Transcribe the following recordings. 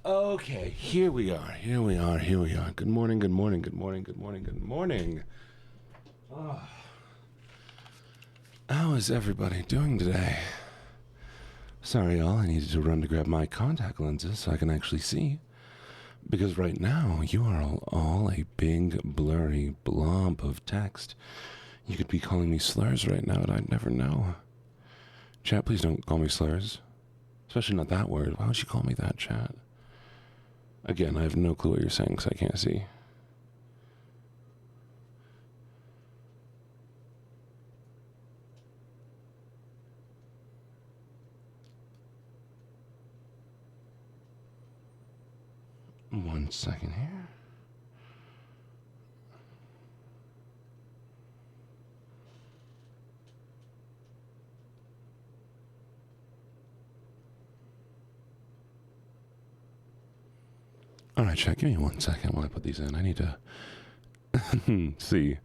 Okay, here we are. Good morning, good morning, good morning, good morning, good morning. How is everybody doing today? Sorry, y'all, I needed to run to grab my contact lenses so I can actually see. Because right now, you are all a big, blurry blob of text. You could be calling me slurs right now, and I'd never know. Chat, please don't call me slurs. Especially not that word. Why would you call me that, chat? Again, I have no clue what you're saying because I can't see. One second here. Alright, chat, give me 1 second while I put these in. I need to see.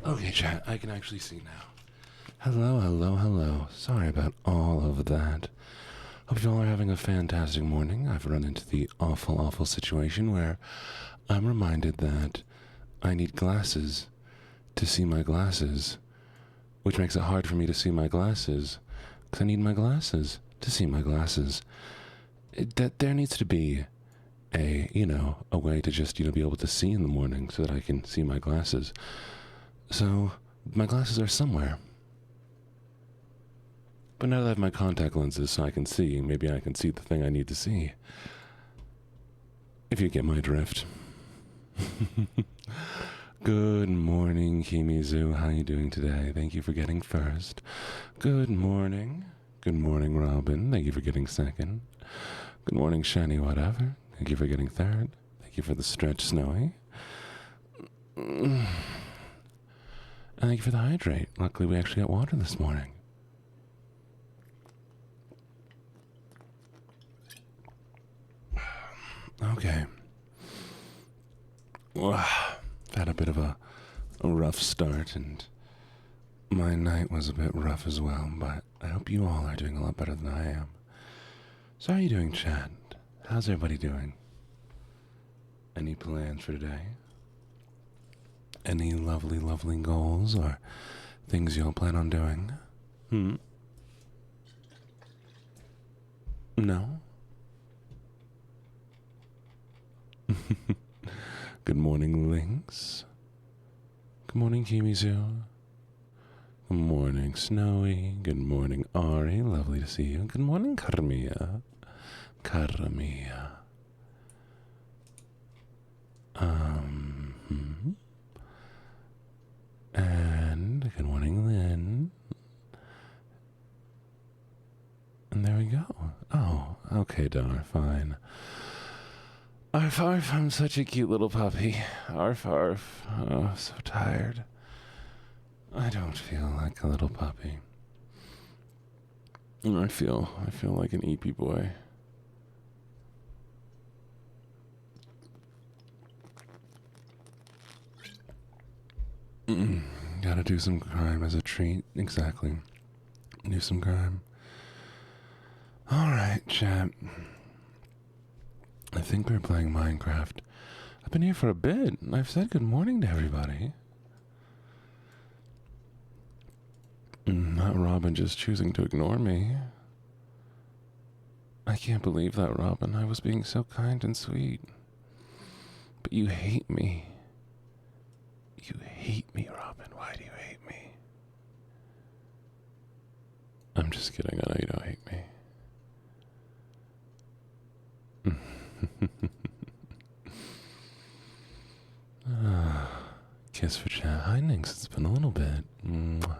Okay, chat, I can actually see now. Hello. Sorry about all of that. Hope you all are having a fantastic morning. I've run into the awful situation where I'm reminded that I need glasses to see my glasses, which makes it hard for me to see my glasses, because I need my glasses to see my glasses. That there needs to be a way to just, be able to see in the morning so that I can see my glasses. So, my glasses are somewhere. But now that I have my contact lenses so I can see, maybe I can see the thing I need to see. If you get my drift. Good morning, Kimizu. How you doing today? Thank you for getting first. Good morning. Good morning, Robin. Thank you for getting second. Good morning, Shani whatever. Thank you for getting third. Thank you for the stretch, Snowy. And thank you for the hydrate. Luckily, we actually got water this morning. Okay. Well, I've had a bit of a rough start, and my night was a bit rough as well, but I hope you all are doing a lot better than I am. So how are you doing, Chad? How's everybody doing? Any plans for today? Any lovely, lovely goals or things you'll plan on doing? No? Good morning, Lynx. Good morning, Kimizu. Good morning, Snowy. Good morning, Ari. Lovely to see you. Good morning, Carmia. Carmia. And good morning, Lynn. And there we go. Oh, okay, Dar, fine. Arf, arf, I'm such a cute little puppy. Arf, arf. Oh, so tired. I don't feel like a little puppy. I feel like an eepy boy. Gotta do some crime as a treat. Exactly. Do some crime. Alright, chat. I think we're playing Minecraft. I've been here for a bit. I've said good morning to everybody. Not Robin just choosing to ignore me. I can't believe that, Robin. I was being so kind and sweet. But you hate me. You hate me, Robin. Why do you hate me? I'm just kidding. I know you don't hate me. Kiss for chat. Hi, Nix. It's been a little bit. Mwah.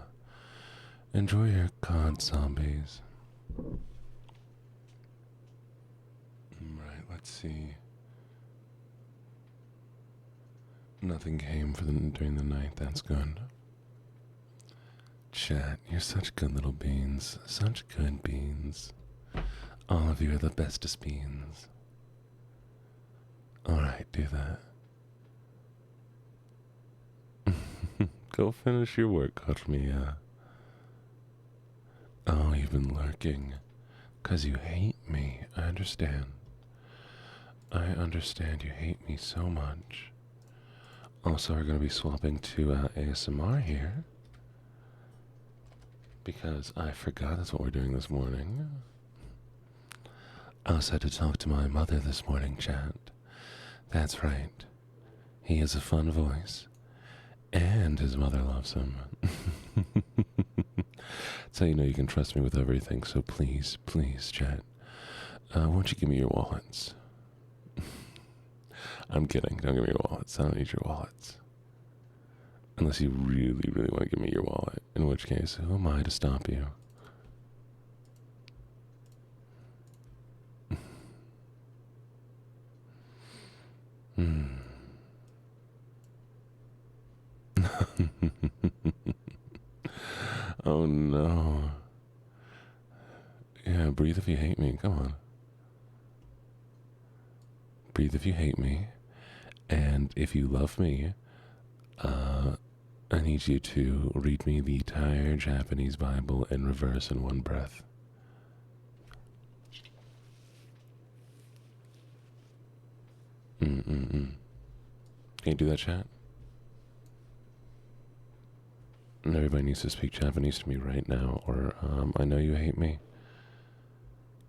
Enjoy your COD zombies. Right, let's see. Nothing came for during the night. That's good. Chat, you're such good little beans. Such good beans. All of you are the bestest beans. Alright, do that. Go finish your work, Katmia. Oh, you've been lurking. 'Cause you hate me. I understand. I understand you hate me so much. Also, we're going to be swapping to ASMR here. Because I forgot that's what we're doing this morning. I also had to talk to my mother this morning, chat. That's right. He has a fun voice. And his mother loves him. That's how you know you can trust me with everything, so please, please, chat. Won't you give me your wallets? I'm kidding. Don't give me your wallets. I don't need your wallets. Unless you really, really want to give me your wallet. In which case, who am I to stop you? Oh no. Yeah, breathe if you hate me. Come on. Breathe if you hate me. And if you love me, I need you to read me the entire Japanese Bible in reverse in one breath. Can you do that, chat? And everybody needs to speak Japanese to me right now, or I know you hate me.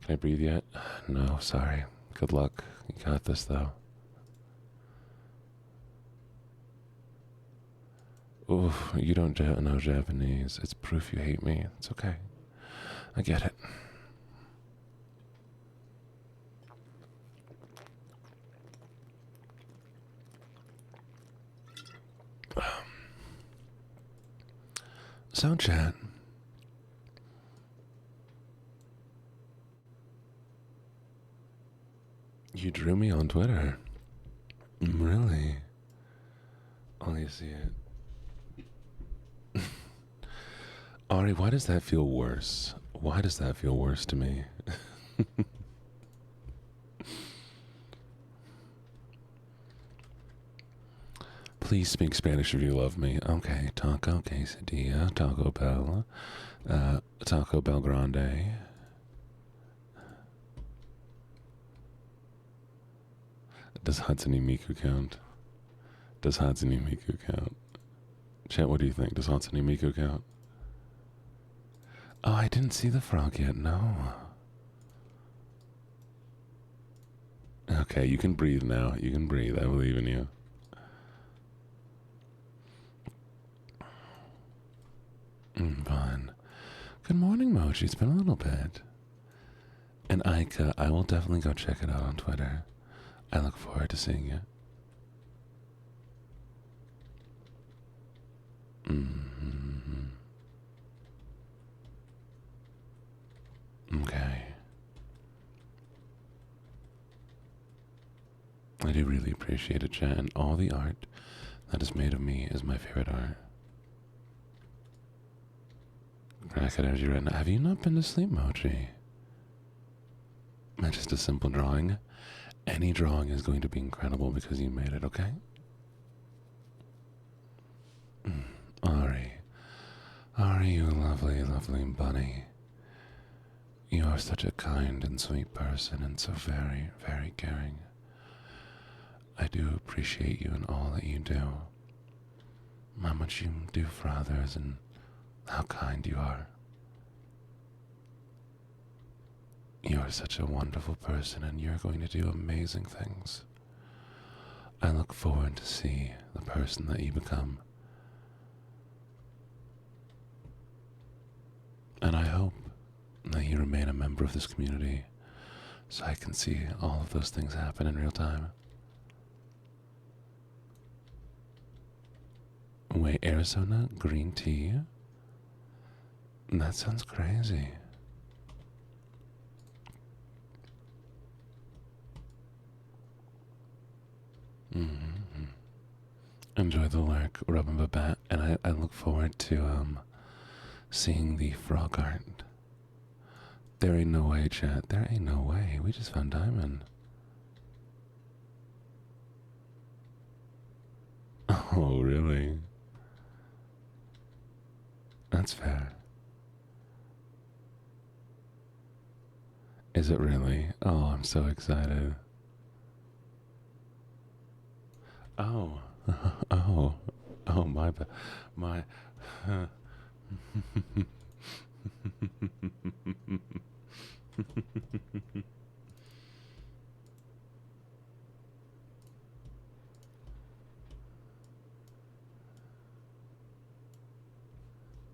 Can I breathe yet? No, sorry. Good luck. You got this, though. Oof, you don't know Japanese. It's proof you hate me. It's okay. I get it. So, chat. You drew me on Twitter. Really? Oh, you see it. Ari, why does that feel worse? Why does that feel worse to me? Please speak Spanish if you love me. Okay, taco quesadilla, Taco Bell, Taco Bell Grande. Does Hatsune Miku count? Does Hatsune Miku count? Chat, what do you think? Does Hatsune Miku count? Oh, I didn't see the frog yet, no. Okay, you can breathe now. You can breathe. I believe in you. Fine. Good morning, Mochi. It's been a little bit. And Aika, I will definitely go check it out on Twitter. I look forward to seeing you. Okay. I do really appreciate it, chat, and all the art that is made of me is my favorite art. Crack energy right now. Have you not been to sleep, Mochi? That's just a simple drawing. Any drawing is going to be incredible because you made it, okay? Ari. Ari, you lovely, lovely bunny. You are such a kind and sweet person and so very, very caring. I do appreciate you and all that you do. How much you do for others and how kind you are. You are such a wonderful person and you're going to do amazing things. I look forward to see the person that you become. And I hope that you remain a member of this community so I can see all of those things happen in real time. Wait, Arizona green tea? That sounds crazy. Enjoy the work, Robin Babette, and I look forward to seeing the frog art. There ain't no way, chat. There ain't no way. We just found Diamond. Oh, really? That's fair. Is it really? Oh, I'm so excited. Oh, oh, my.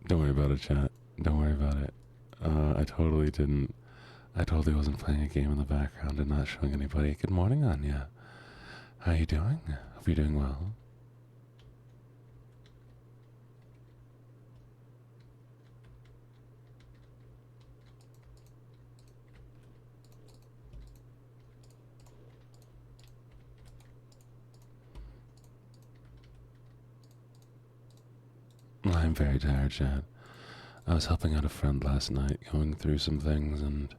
Don't worry about it, chat. Don't worry about it. I totally didn't. I totally wasn't playing a game in the background and not showing anybody. Good morning, Anya. How you doing? Hope you're doing well. I'm very tired, Chad. I was helping out a friend last night, going through some things and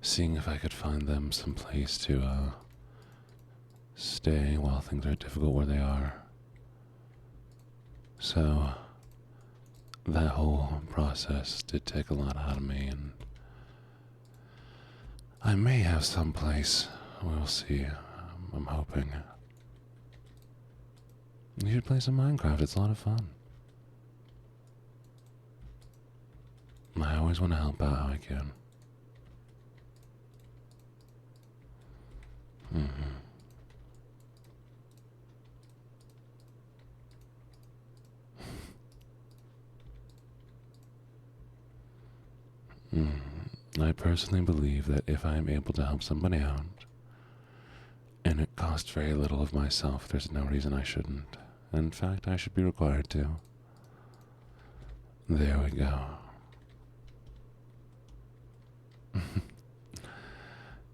seeing if I could find them some place to stay while things are difficult where they are. So that whole process did take a lot out of me, and I may have some place. We'll see. I'm hoping. You should play some Minecraft. It's a lot of fun. I always want to help out how I can. I personally believe that if I am able to help somebody out, and it costs very little of myself, there's no reason I shouldn't. In fact, I should be required to. There we go.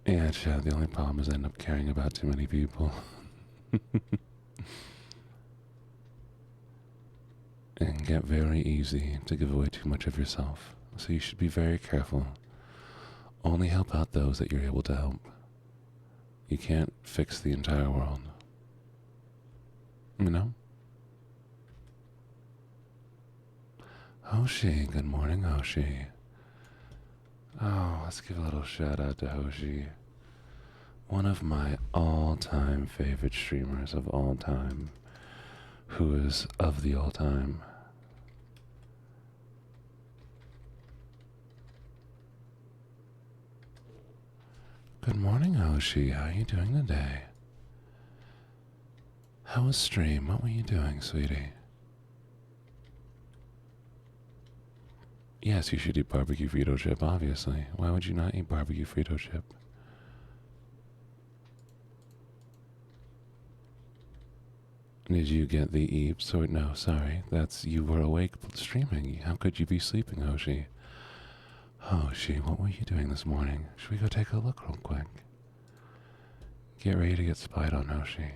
Yeah, Chad, the only problem is I end up caring about too many people. And get very easy to give away too much of yourself. So you should be very careful. Only help out those that you're able to help. You can't fix the entire world. You know? Hoshi, good morning, Hoshi. Oh, let's give a little shout out to Hoshi. One of my all-time favorite streamers of all time. Who is of the all time. Good morning, Hoshi. How are you doing today? How was stream? What were you doing, sweetie? Yes, you should eat barbecue Frito chip, obviously. Why would you not eat barbecue Frito chip? Did you get the eeps? Or no, sorry. That's you were awake streaming. How could you be sleeping, Hoshi? Hoshi, what were you doing this morning? Should we go take a look real quick? Get ready to get spied on, Hoshi.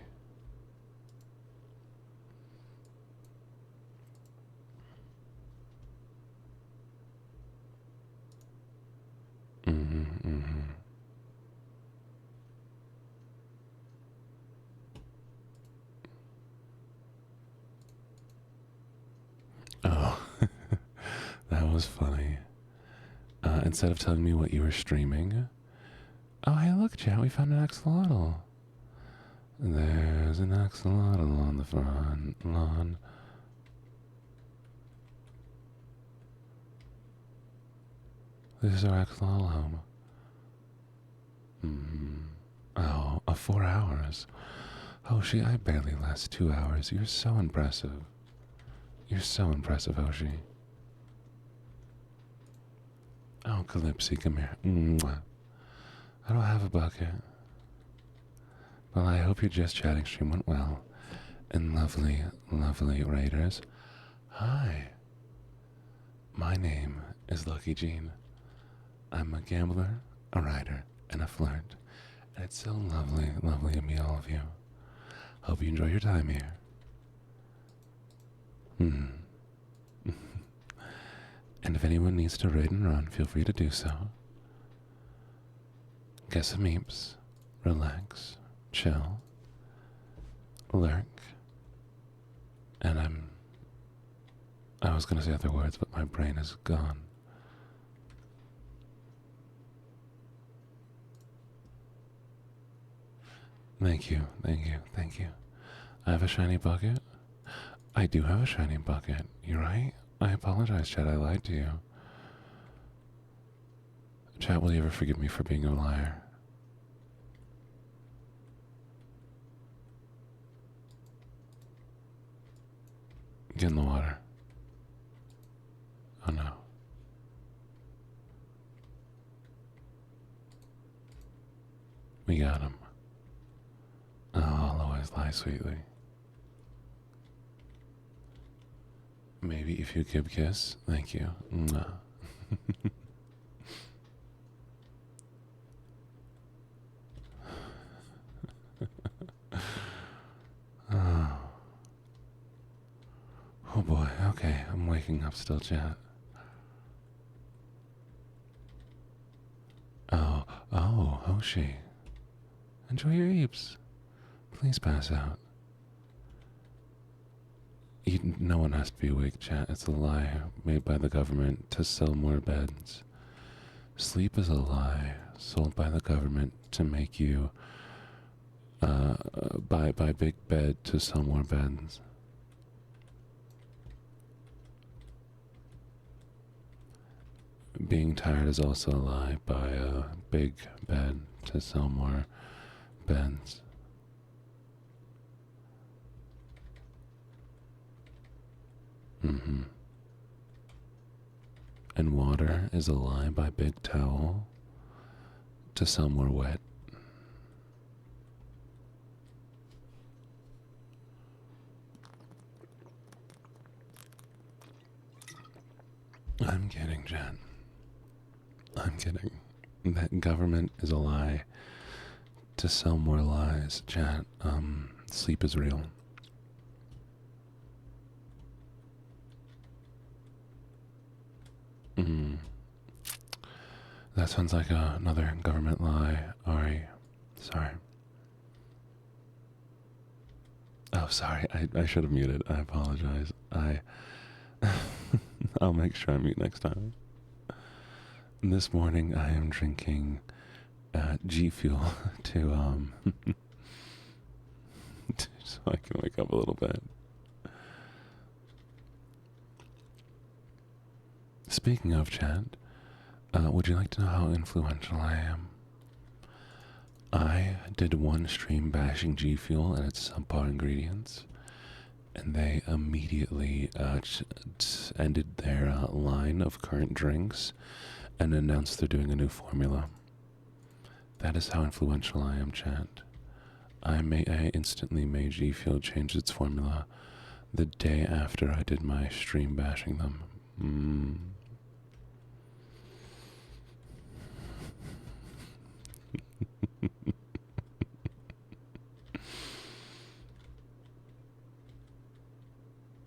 Oh, that was funny. Instead of telling me what you were streaming. Oh, hey, look, chat, we found an axolotl. There's an axolotl on the front lawn. This is our axolotl home. Oh, 4 hours. Hoshi, I barely last 2 hours. You're so impressive. You're so impressive, Hoshi. Oh, Calypsy, come here. Mwah. I don't have a bucket. Well, I hope your Just Chatting stream went well. And lovely, lovely raiders. Hi. My name is LuckyJene. I'm a gambler, a writer, and a flirt. And it's so lovely, lovely to meet all of you. Hope you enjoy your time here. And if anyone needs to raid and run, feel free to do so. Get some eeps, relax, chill, lurk, and I was gonna say other words, but my brain is gone. Thank you, thank you, thank you. I have a shiny bucket. I do have a shiny bucket. You're right. I apologize, Chad. I lied to you. Chad, will you ever forgive me for being a liar? Get in the water. Oh no. We got him. Oh, I'll always lie sweetly. Maybe if you give kiss, thank you. Mwah. Oh boy, okay, I'm waking up still, chat. Oh, Hoshi. Enjoy your eeps. Please pass out. No one has to be awake, chat. It's a lie made by the government to sell more beds. Sleep is a lie sold by the government to make you buy big bed to sell more beds. Being tired is also a lie. Buy a big bed to sell more beds. And water is a lie by big towel to sell more wet. I'm kidding, Jen. I'm kidding. That government is a lie to sell more lies, chat. Sleep is real. That sounds like another government lie. Ari, sorry. Oh, sorry. I should have muted. I apologize. I'll make sure I mute next time. This morning I am drinking G Fuel to so I can wake up a little bit. Speaking of chat, would you like to know how influential I am? I did one stream bashing G Fuel and its subpar ingredients, and they immediately ended their line of current drinks and announced they're doing a new formula. That is how influential I am, chat. I instantly made G Fuel change its formula the day after I did my stream bashing them.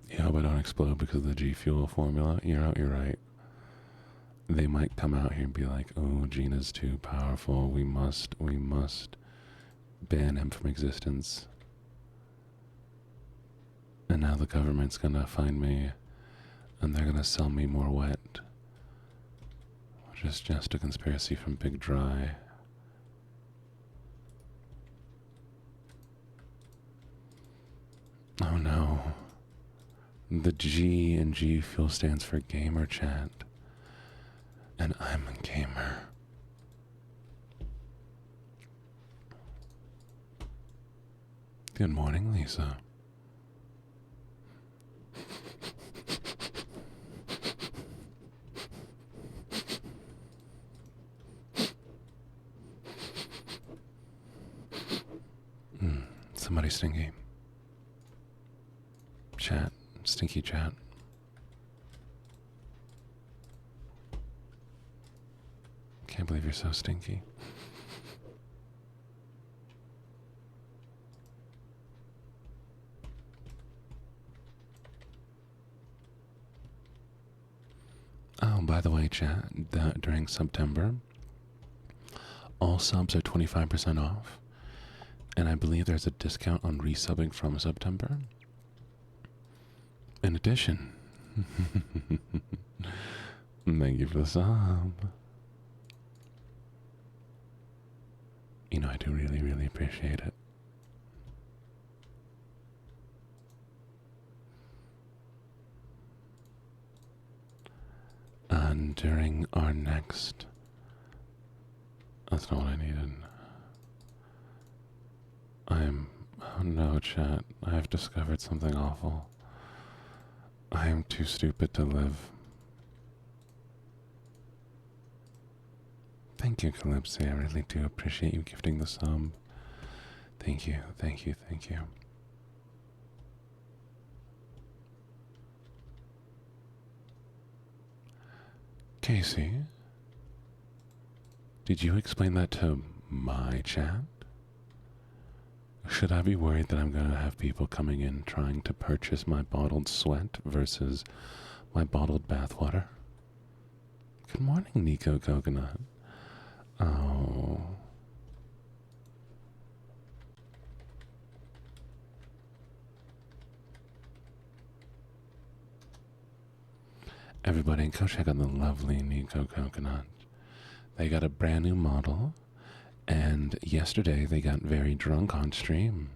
You hope I don't explode because of the G Fuel formula? You're right. They might come out here and be like, oh, Gina's too powerful. We must ban him from existence. And now the government's gonna find me and they're gonna sell me more wet. Which is just a conspiracy from Big Dry. Oh no. The G in G Fuel stands for gamer, chat. And I'm a gamer. Good morning, Lisa. Somebody stinky. Chat. Stinky chat. Can't believe you're so stinky. Oh, by the way, chat, during September, all subs are 25% off. And I believe there's a discount on resubbing from September. In addition, thank you for the sub. You know, I do really, really appreciate it. And during our next... That's not what I needed. Oh no, chat. I have discovered something awful. I am too stupid to live. Thank you, Calypso. I really do appreciate you gifting the sub. Thank you, thank you, thank you. Casey, did you explain that to my chat? Should I be worried that I'm going to have people coming in trying to purchase my bottled sweat versus my bottled bathwater? Good morning, Nico Coconut. Oh. Everybody, go check out the lovely Nico Coconut. They got a brand new model. And yesterday they got very drunk on stream.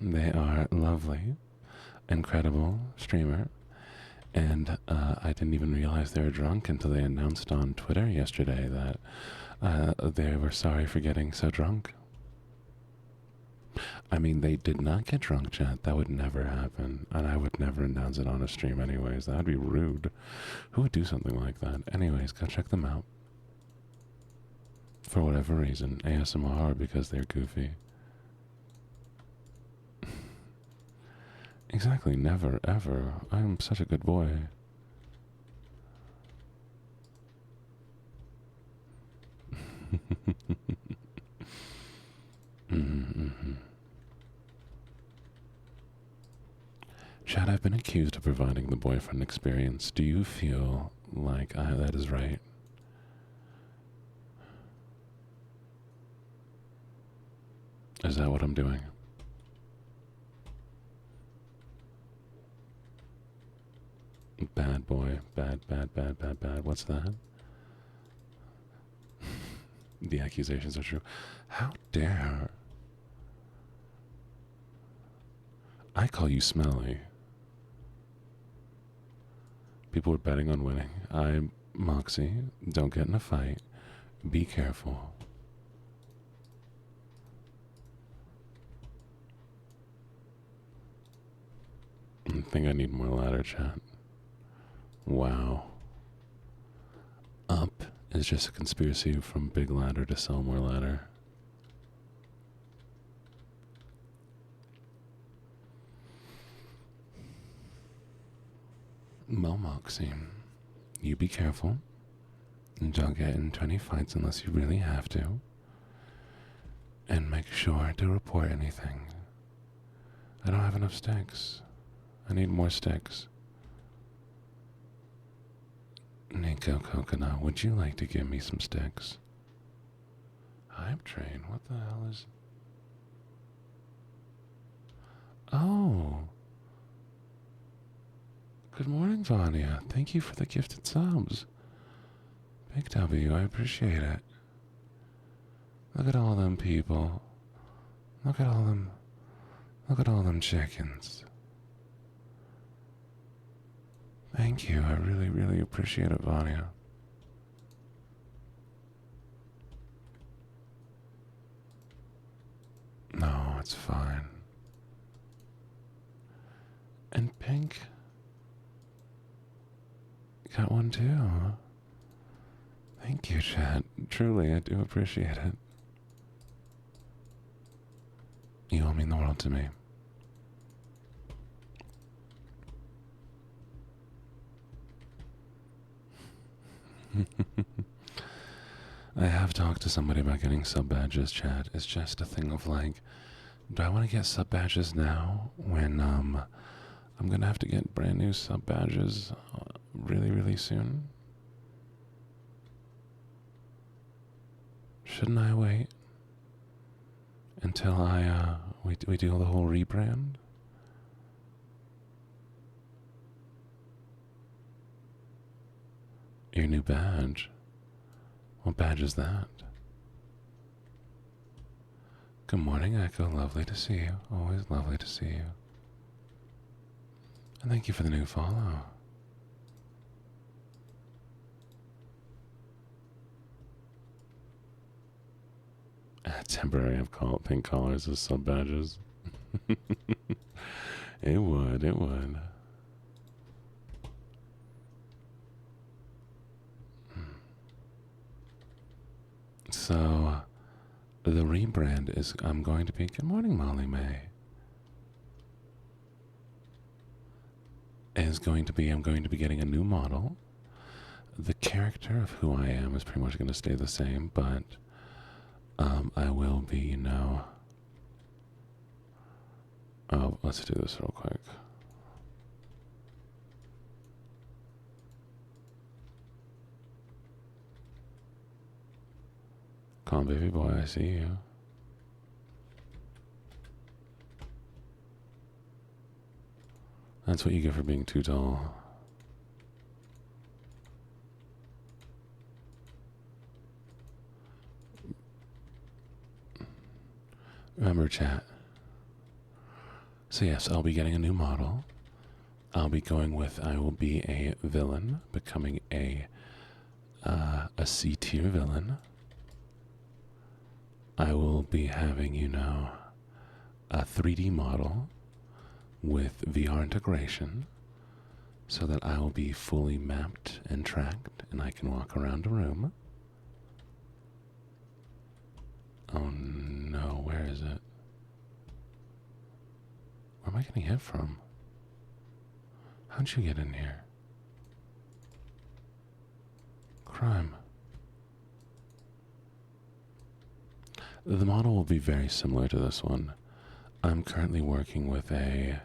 They are lovely, incredible streamer. And I didn't even realize they were drunk until they announced on Twitter yesterday that they were sorry for getting so drunk. I mean, they did not get drunk, chat. That would never happen. And I would never announce it on a stream anyways. That would be rude. Who would do something like that? Anyways, go check them out. For whatever reason. ASMR or because they're goofy. Exactly. Never, ever. I'm such a good boy. Chad, I've been accused of providing the boyfriend experience. Do you feel like that is right? Is that what I'm doing? Bad boy. Bad, bad, bad, bad, bad. What's that? The accusations are true. How dare. I call you smelly. People were betting on winning. Moxie, don't get in a fight. Be careful. I think I need more ladder, chat. Wow. Up is just a conspiracy from Big Ladder to sell more ladder. Well, Moxie, you be careful. Don't get into any fights unless you really have to. And make sure to report anything. I don't have enough sticks. I need more sticks. Nico Coconut, would you like to give me some sticks? Hype train, what the hell is... Oh. Good morning, Vanya. Thank you for the gifted subs. Big W, I appreciate it. Look at all them people. Look at all them chickens. Thank you, I really, really appreciate it, Vanya. No, it's fine. And Pink got one too. Thank you, chat. Truly, I do appreciate it. You all mean the world to me. I have talked to somebody about getting sub badges, chat. It's just a thing of like, do I want to get sub badges now when I'm gonna have to get brand new sub badges really, really soon? Shouldn't I wait until we do the whole rebrand? Your new badge? What badge is that? Good morning, Echo. Lovely to see you. Always lovely to see you. And thank you for the new follow. Temporary, I've called pink collars as sub badges. It would. So, the rebrand is, I'm going to be, good morning, Molly May. I'm going to be getting a new model. The character of who I am is pretty much going to stay the same, but I will be, oh, let's do this real quick. Come on, baby boy, I see you. That's what you get for being too tall. Remember, chat. So yes, I'll be getting a new model. I will be a villain, becoming a C-tier villain. I will be having, a 3D model with VR integration so that I will be fully mapped and tracked and I can walk around a room. Oh no, where is it? Where am I getting hit from? How'd you get in here? Crime. The model will be very similar to this one. I'm currently working with a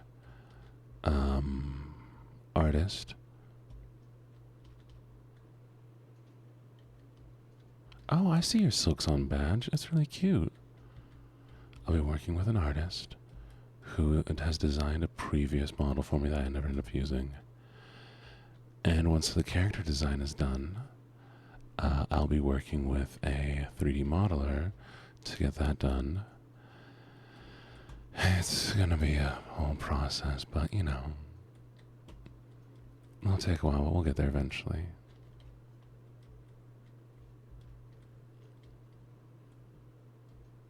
artist. Oh, I see your Silks On badge. It's really cute. I'll be working with an artist who has designed a previous model for me that I never ended up using. And once the character design is done, I'll be working with a 3D modeler to get that done. It's gonna be a whole process, but you know, it'll take a while, but we'll get there eventually.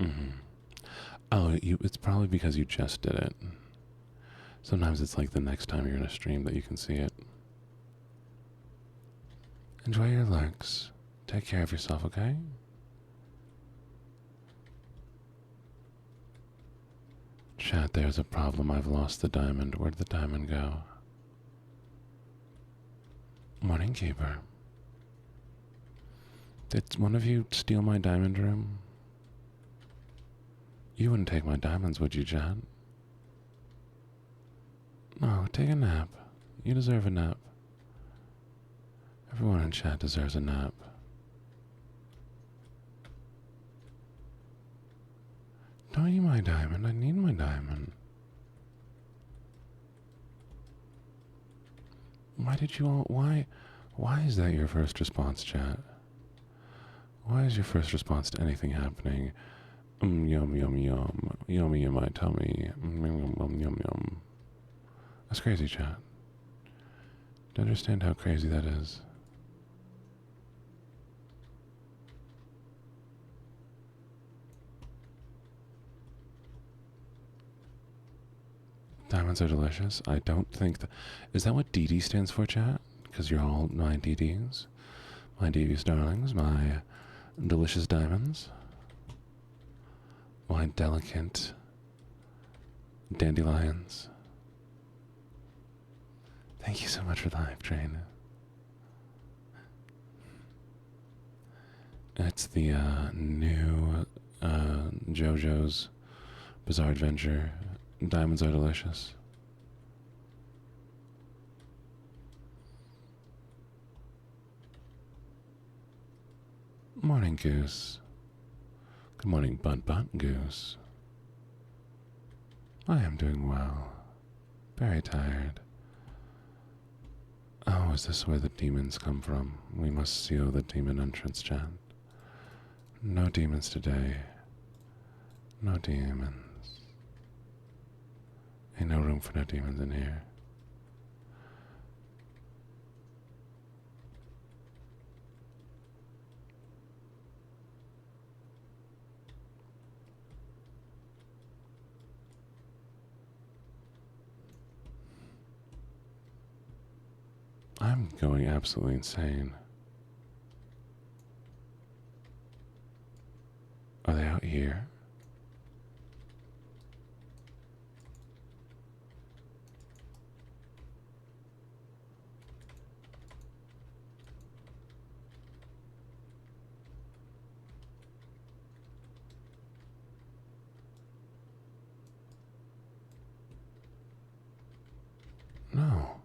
Mm-hmm. Oh, it's probably because you just did it. Sometimes it's like the next time you're in a stream that you can see it. Enjoy your lurks. Take care of yourself, okay? Chat, there's a problem. I've lost the diamond. Where'd the diamond go? Morning, Keeper. Did one of you steal my diamond room? You wouldn't take my diamonds, would you, chat? No, take a nap. You deserve a nap. Everyone in chat deserves a nap. Don't eat my diamond. I need my diamond. Why did you all... Why is that your first response, chat? Why is your first response to anything happening? Yum, yum, yum. Yummy in my tummy. Yum, yum, yum, yum. That's crazy, chat. Do you understand how crazy that is? Diamonds are delicious. I don't think that... Is that what DD stands for, chat? Because you're all my DDs. My DDs darlings. My delicious diamonds. My delicate dandelions. Thank you so much for the hype train. It's the new JoJo's Bizarre Adventure. Diamonds are delicious. Morning, Goose. Good morning, Butt Goose. I am doing well. Very tired. Oh, is this where the demons come from? We must seal the demon entrance, chat. No demons today. No demons. Ain't no room for no demons in here. I'm going absolutely insane. Are they out here? No.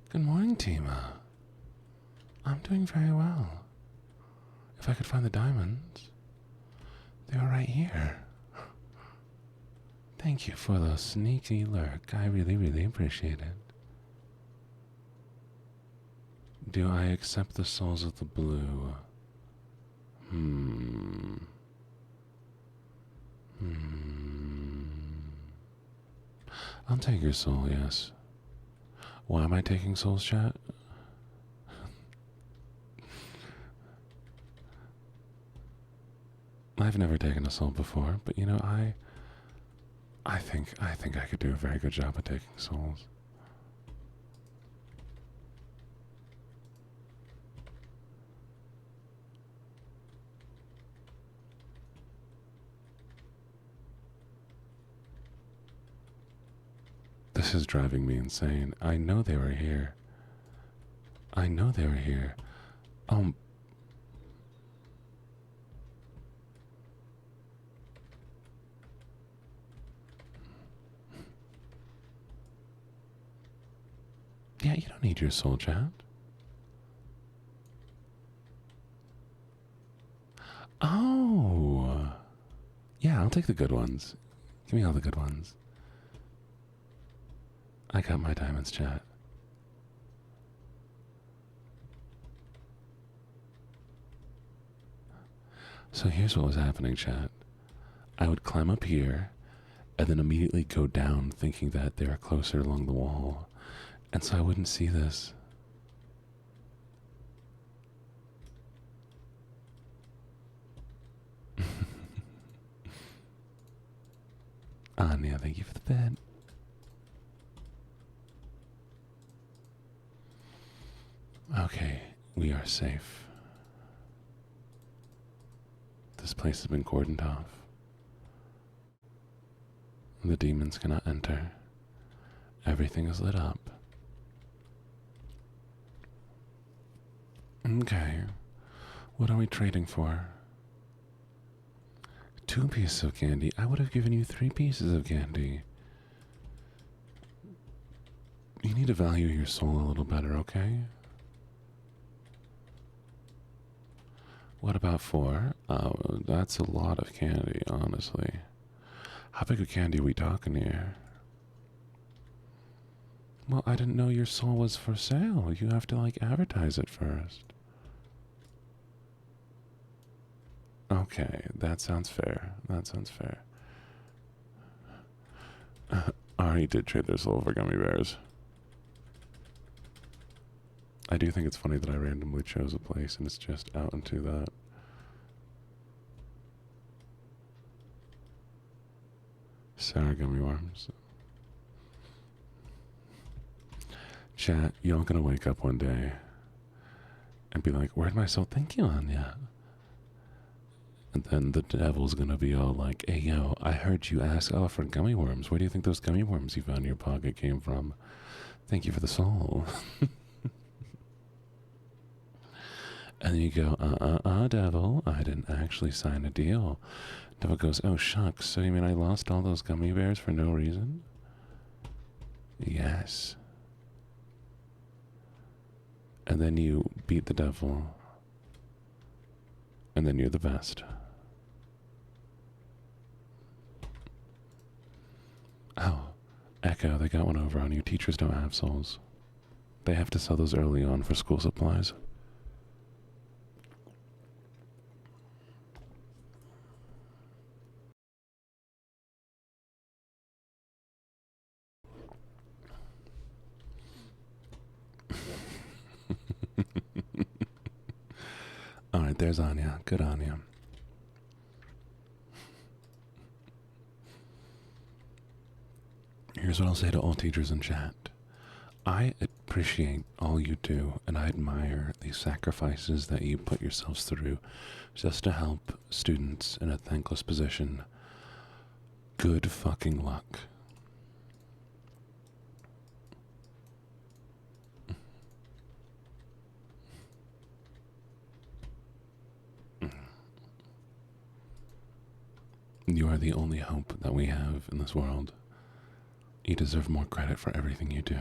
Good morning, Tima. I'm doing very well. If I could find the diamonds, they were right here. Thank you for the sneaky lurk. I really, really appreciate it. Do I accept the souls of the blue? I'll take your soul, yes. Why am I taking souls, chat? I've never taken a soul before, but you know, I think I could do a very good job at taking souls. This is driving me insane. I know they were here. I know they were here. Yeah, you don't need your soul, chat. Oh. Yeah, I'll take the good ones. Give me all the good ones. I got my diamonds, chat. So here's what was happening, chat. I would climb up here and then immediately go down thinking that they were closer along the wall. And so I wouldn't see this. Anya, thank you for the bed. Okay, we are safe. This place has been cordoned off. The demons cannot enter. Everything is lit up. Okay, what are we trading for? 2 pieces of candy. I would have given you 3 pieces of candy. You need to value your soul a little better, okay? What about 4? That's a lot of candy, honestly. How big of candy are we talking here? Well, I didn't know your soul was for sale. You have to, like, advertise it first. Okay, that sounds fair. That sounds fair. Ari did trade their soul for gummy bears. I do think it's funny that I randomly chose a place and it's just out into that. Sour gummy worms. Chat, y'all gonna wake up one day and be like, where'd my soul? Thank you, Anya. And then the devil's gonna be all like, hey, yo, I heard you ask for gummy worms. Where do you think those gummy worms you found in your pocket came from? Thank you for the soul. And then you go, devil, I didn't actually sign a deal. Devil goes, oh, shucks, so you mean I lost all those gummy bears for no reason? Yes. And then you beat the devil. And then you're the best. Oh, Echo, they got one over on you. Teachers don't have souls. They have to sell those early on for school supplies. Alright, there's Anya. Good Anya. Here's what I'll say to all teachers in chat. I appreciate all you do, and I admire the sacrifices that you put yourselves through just to help students in a thankless position. Good fucking luck. You are the only hope that we have in this world. You deserve more credit for everything you do.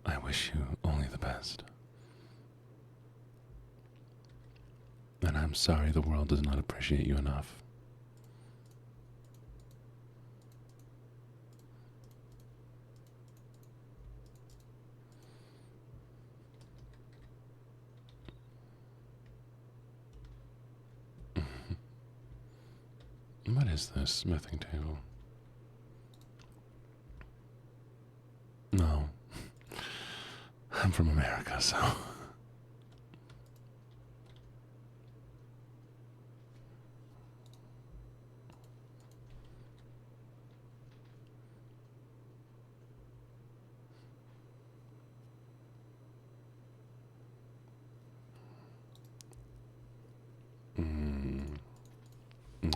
I wish you only the best. And I'm sorry the world does not appreciate you enough. What is this smithing table? No. I'm from America, so.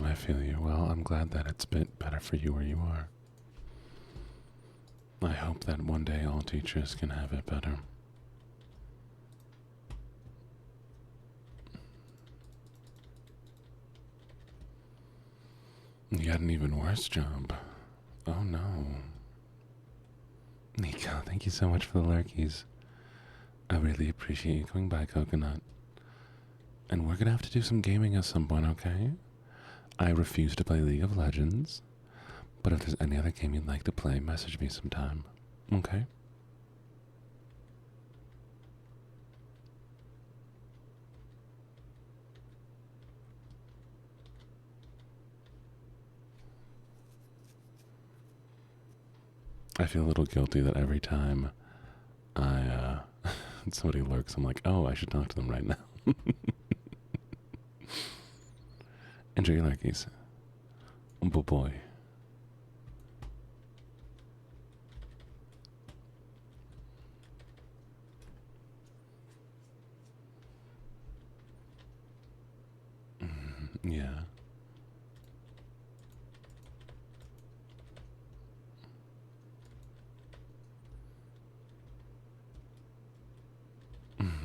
I feel you. Well, I'm glad that it's a bit better for you where you are. I hope that one day all teachers can have it better. You got an even worse job. Oh no. Nico, thank you so much for the lurkies. I really appreciate you coming by, Coconut. And we're gonna have to do some gaming at some point, okay? I refuse to play League of Legends, but if there's any other game you'd like to play, message me sometime. Okay. I feel a little guilty that every time I somebody lurks, I'm like, oh, I should talk to them right now. Enjoy your lurkies. Oh boy. Yeah.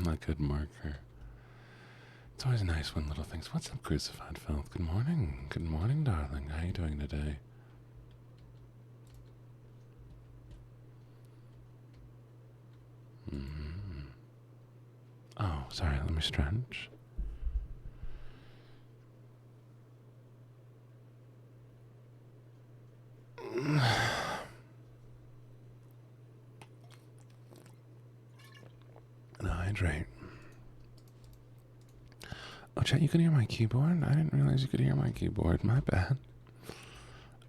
A good marker. It's always nice when little things. What's up, Crucified Filth? Good morning. Good morning, darling. How are you doing today? Oh, sorry. Let me stretch. And hydrate. Oh, chat, you can hear my keyboard? I didn't realize you could hear my keyboard. My bad.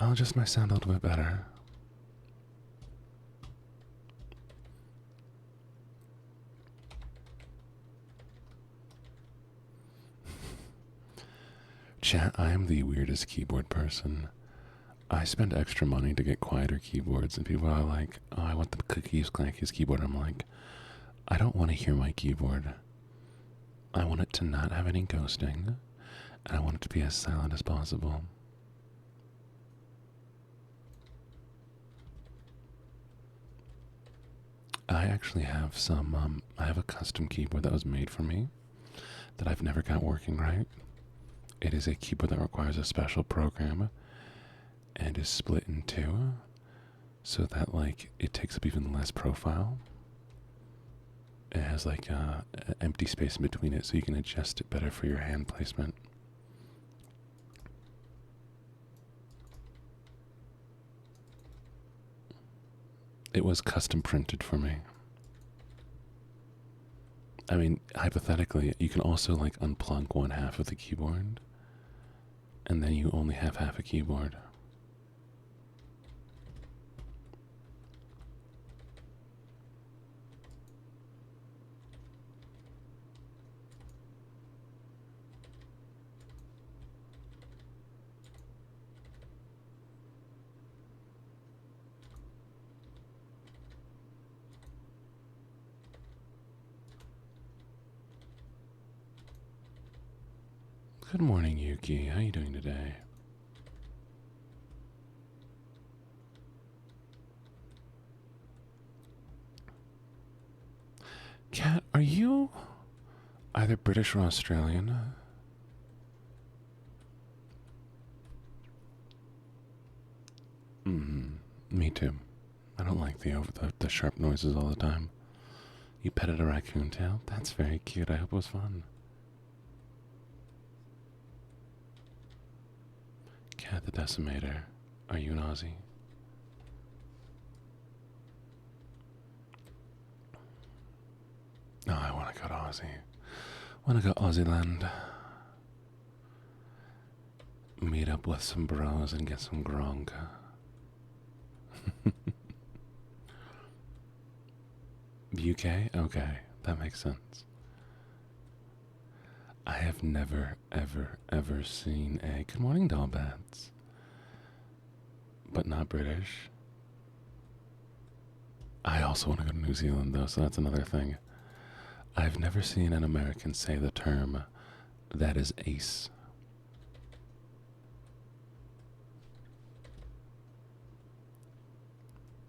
I'll adjust my sound a little bit better. Chat, I am the weirdest keyboard person. I spend extra money to get quieter keyboards, and people are like, oh, I want the clickiest, clankiest keyboard. I'm like, I don't want to hear my keyboard. I want it to not have any ghosting, and I want it to be as silent as possible. I actually have I have a custom keyboard that was made for me that I've never got working right. It is a keyboard that requires a special program and is split in two so that, like, it takes up even less profile. It has, like, an empty space in between it so you can adjust it better for your hand placement. It was custom printed for me. I mean, hypothetically, you can also, like, unplug one half of the keyboard, and then you only have half a keyboard. Good morning, Yuki. How you doing today? Kat, are you either British or Australian? Me too. I don't like the sharp noises all the time. You petted a raccoon tail? That's very cute. I hope it was fun. Cat the Decimator. Are you an Aussie? Oh, I want to go to Aussie. Want to go Aussie land. Meet up with some bros and get some gronk. UK? Okay, that makes sense. I have never, ever, ever seen a Good Morning Dollbats, but not British. I also want to go to New Zealand, though, so that's another thing. I've never seen an American say the term, that is ace.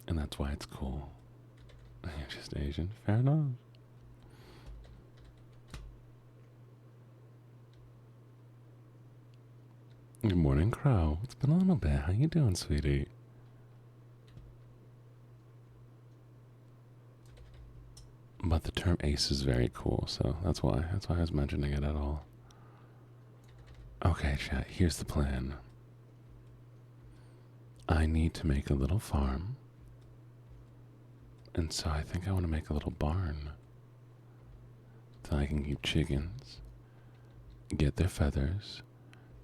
And that's why it's cool. You're just Asian. Fair enough. Good morning, Crow. It's been a little bit. How you doing, sweetie? But the term ace is very cool, so that's why I was mentioning it at all. Okay, chat, here's the plan. I need to make a little farm. And so I think I want to make a little barn so I can keep chickens, get their feathers,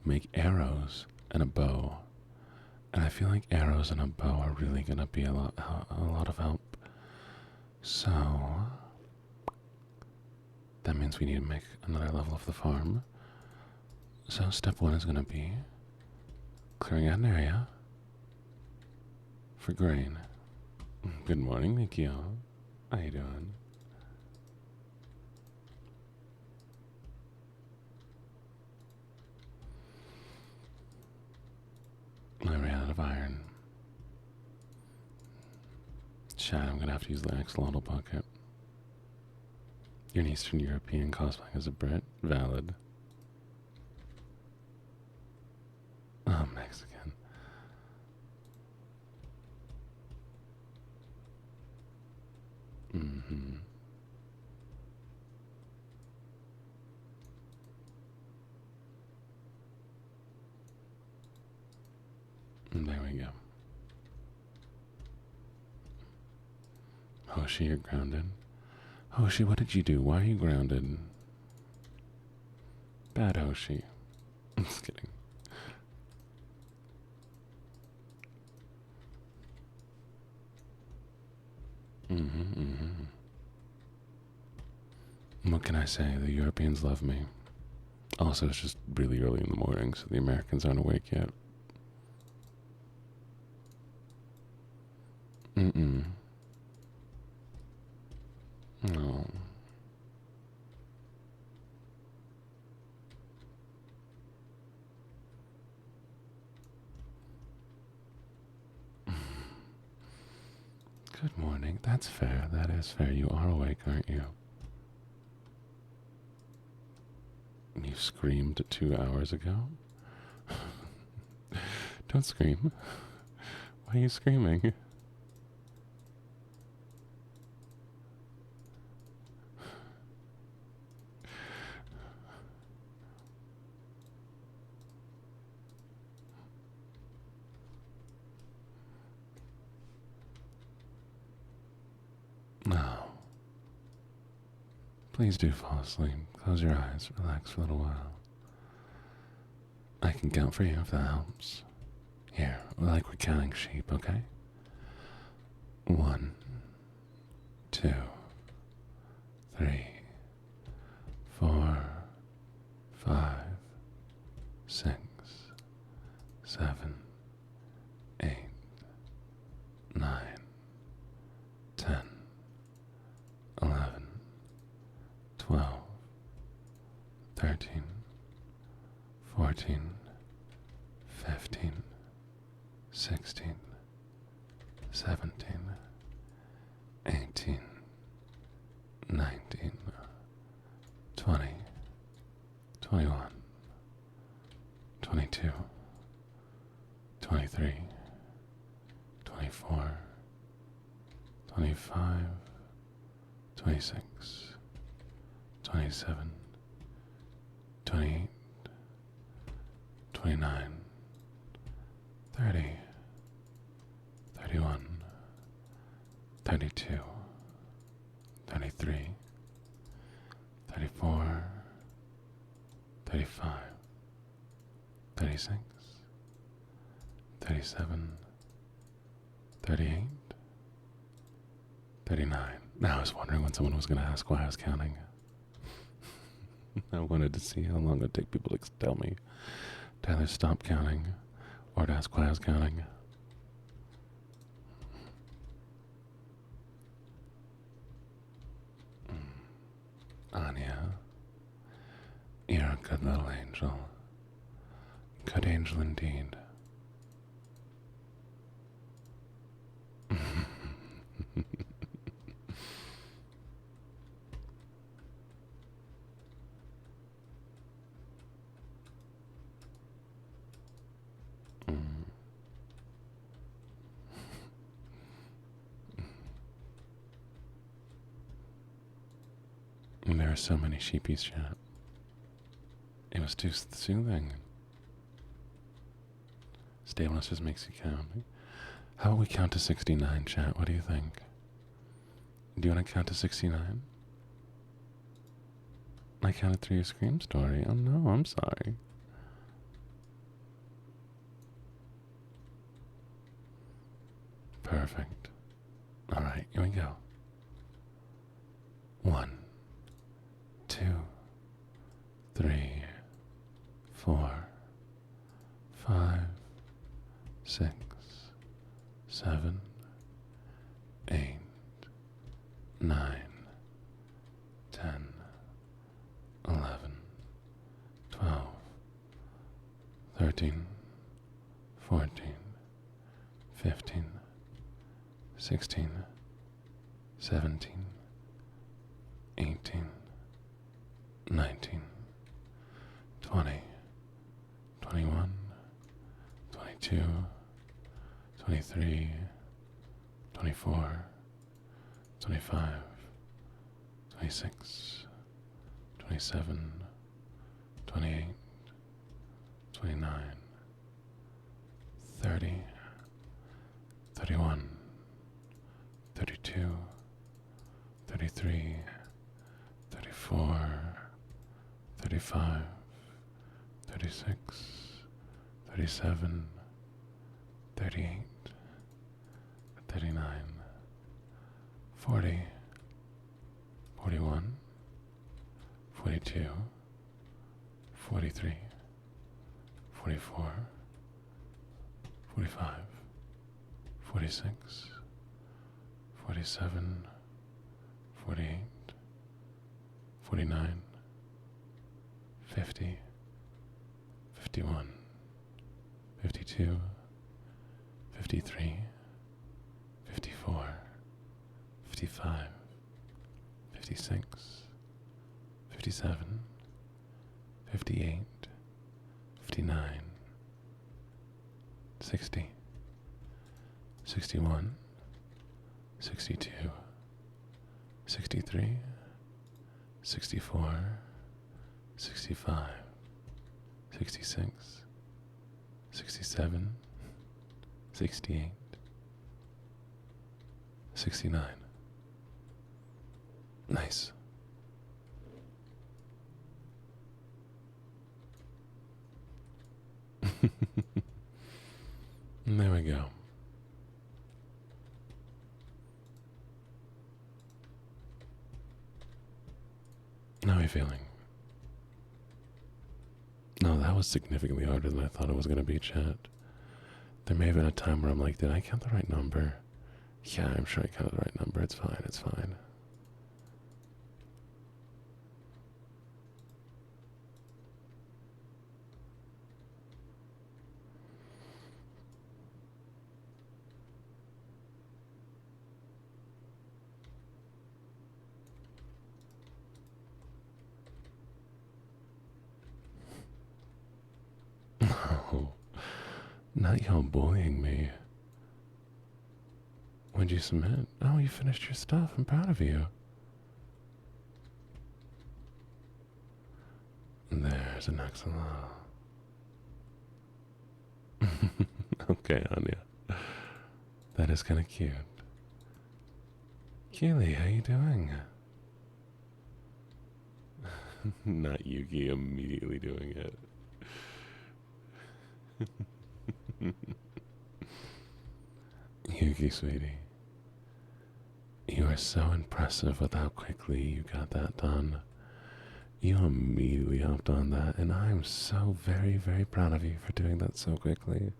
make arrows and a bow. And I feel like arrows and a bow are really going to be a lot of help. So that means we need to make another level of the farm. So step one is going to be clearing out an area for grain. Good morning, Nikio. How you doing? I ran out of iron. Chat, I'm gonna have to use the axolotl bucket. You're an Eastern European cosplaying as a Brit? Valid. Oh, Mexican. Mm-hmm. And there we go. Hoshi, you're grounded. Hoshi, what did you do? Why are you grounded? Bad Hoshi. I'm just kidding. What can I say? The Europeans love me. Also, it's just really early in the morning, so the Americans aren't awake yet. No. Good morning. That's fair. That is fair. You are awake, aren't you? You screamed 2 hours ago? Don't scream. Why are you screaming? No. Please do fall asleep. Close your eyes. Relax for a little while. I can count for you if that helps. Here, like we're counting sheep, okay? 1, 2, 3, 4, 5, 6, 7, 8, 9, 10, 11, 12, 13, 14, 15, 16, 17, 18, 19, 20, 21, 22, 23, 24, 25, 26, 27, 28, 29, 30, 31, 32, 33, 34, 35, 36, 37, 38, 39. Now I was wondering when someone was going to ask why I was counting. I wanted to see how long it would take people to tell me to either stop counting or to ask why I was counting. Anya, you're a good little angel. Good angel indeed. There are so many sheepies, chat. It was too soothing. Stillness just makes you count. How about we count to 69, chat? What do you think? Do you want to count to 69? I counted through your scream story. Oh no, I'm sorry. Perfect. Alright, here we go. 1, 2, 3, 4, 5, 6, 7, 8, 9, 10, 11, 12, 13, 14, 15, 16, 17, 18, 19, 20, 21, 22, 23, 24, 25, 26, 27, 28, 29, 30, 31, 32, 33, 34, 35, 36, 37, 38, 39, 40, 41, 42, 43, 44, 45, 46, 47, 48, 49, 50, 51, 52, 53, 54, 55, 56, 57, 58, 59, 60, 61, 62, 63, 64, 65, 66, 67, 68, 69. Nice. There we go. How are you feeling? No, that was significantly harder than I thought it was going to be, chat. There may have been a time where I'm like, did I count the right number? Yeah, I'm sure I counted the right number. It's fine, it's fine. Oh, not y'all bullying me. When'd you submit? Oh, you finished your stuff. I'm proud of you. There's an axolotl. Okay, Anya. That is kind of cute. Keely, how you doing? Not Yuki immediately doing it. Yuki, sweetie. You are so impressive with how quickly you got that done. You immediately hopped on that, and I'm so very, very proud of you for doing that so quickly.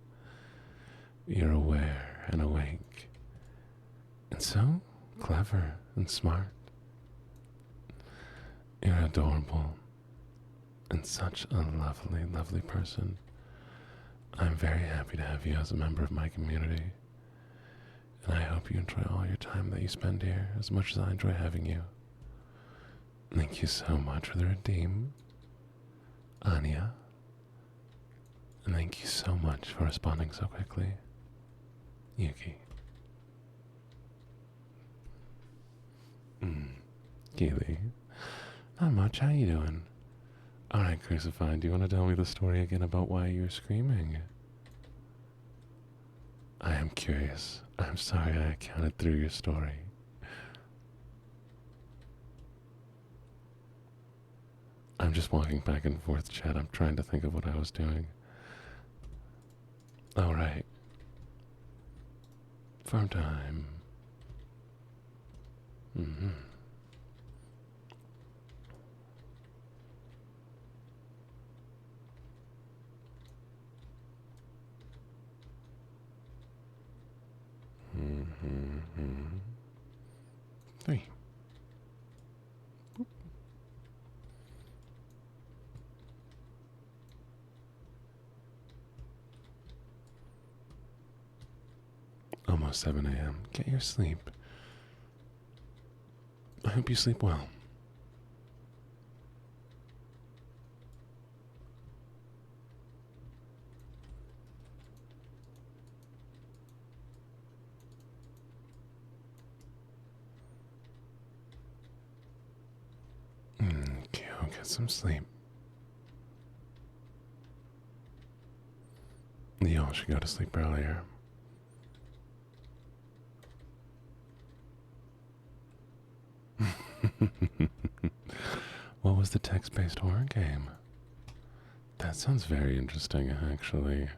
You're aware and awake, and so clever and smart. You're adorable, and such a lovely, lovely person. I'm very happy to have you as a member of my community, and I hope you enjoy all your time that you spend here as much as I enjoy having you. Thank you so much for the redeem, Anya, and thank you so much for responding so quickly, Yuki. Keely, not much. How you doing? Alright, Crucified, do you want to tell me the story again about why you were screaming? I am curious. I'm sorry I counted through your story. I'm just walking back and forth, chat. I'm trying to think of what I was doing. All right. Farm time. Mm-hmm. Mm-hmm. 3. Boop. Almost 7 a.m. Get your sleep. I hope you sleep well. Okay, I'll get some sleep. Y'all should go to sleep earlier. What was the text-based horror game? That sounds very interesting, actually.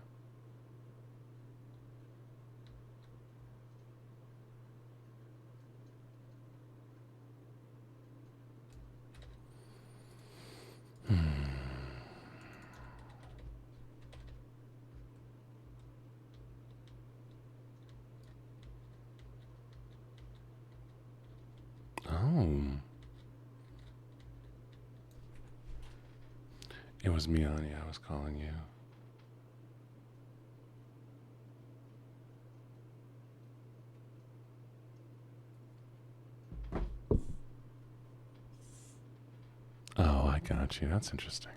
Oh. It was Miani, I was calling you. Oh, I got you. That's interesting.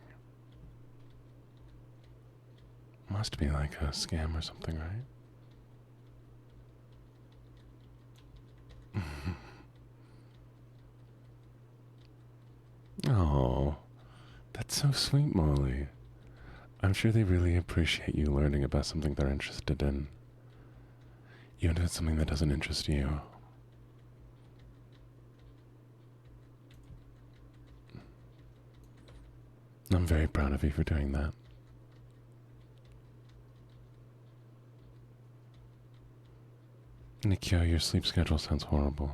Must be like a scam or something, right? Oh, that's so sweet, Molly. I'm sure they really appreciate you learning about something they're interested in, even if it's something that doesn't interest you. I'm very proud of you for doing that. Nikio, your sleep schedule sounds horrible.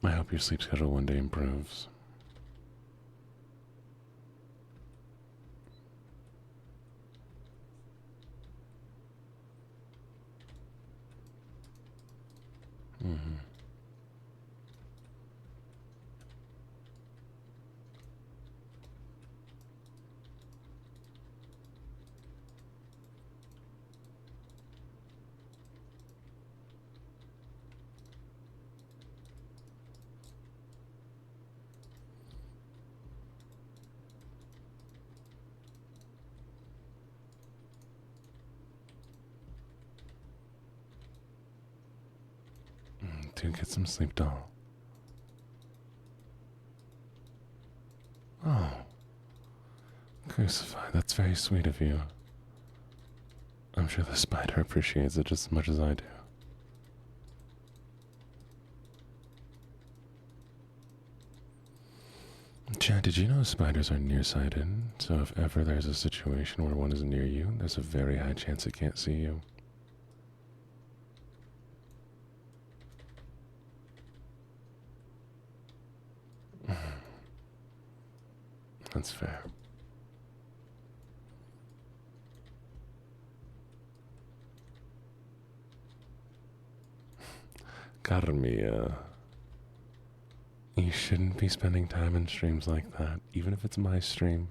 I hope your sleep schedule one day improves. Mm-hmm. Do get some sleep, doll. Oh, Crucify, that's very sweet of you. I'm sure the spider appreciates it just as much as I do. Chad, did you know spiders are nearsighted? So if ever there's a situation where one is near you, there's a very high chance it can't see you. That's fair. Carmia. You shouldn't be spending time in streams like that, even if it's my stream.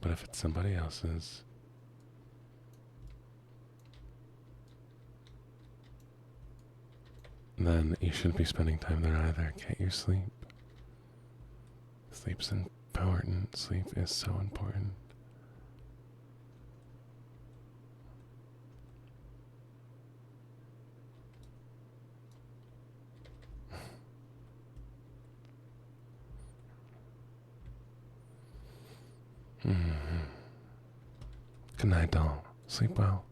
But if it's somebody else's, then you shouldn't be spending time there either. Get your sleep. Sleep's important. Sleep is so important. Good night, doll. Sleep well.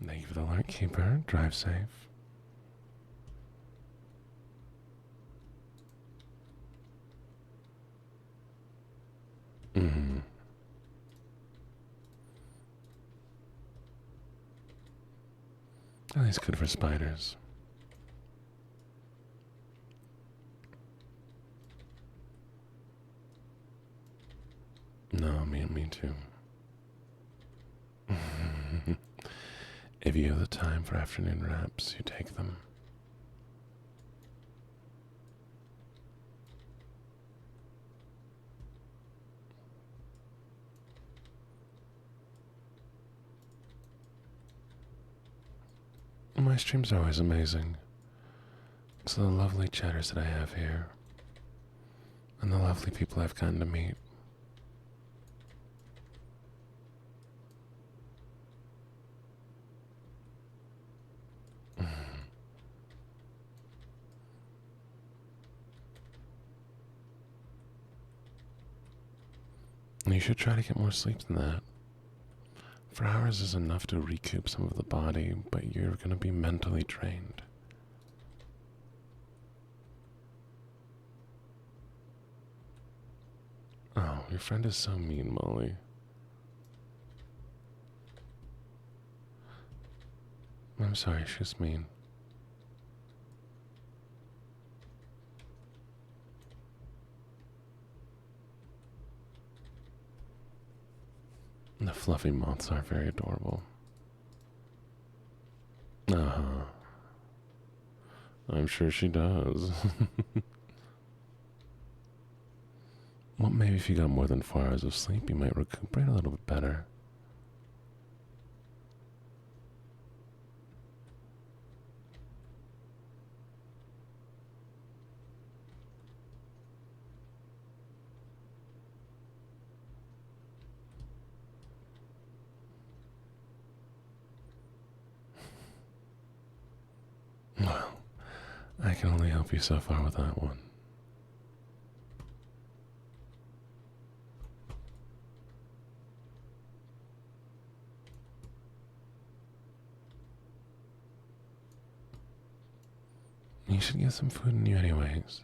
Thank you for the alert, Keeper. Drive safe. Mm-hmm. At least good for spiders. No, me too. If you have the time for afternoon wraps, you take them. My streams are always amazing. So the lovely chatters that I have here, and the lovely people I've gotten to meet. You should try to get more sleep than that. 4 hours is enough to recoup some of the body, but you're going to be mentally drained. Oh, your friend is so mean, Molly. I'm sorry, she's mean. The fluffy moths are very adorable. Uh-huh. I'm sure she does. Well, maybe if you got more than 4 hours of sleep, you might recuperate a little bit better. Well, I can only help you so far with that one. You should get some food in you anyways.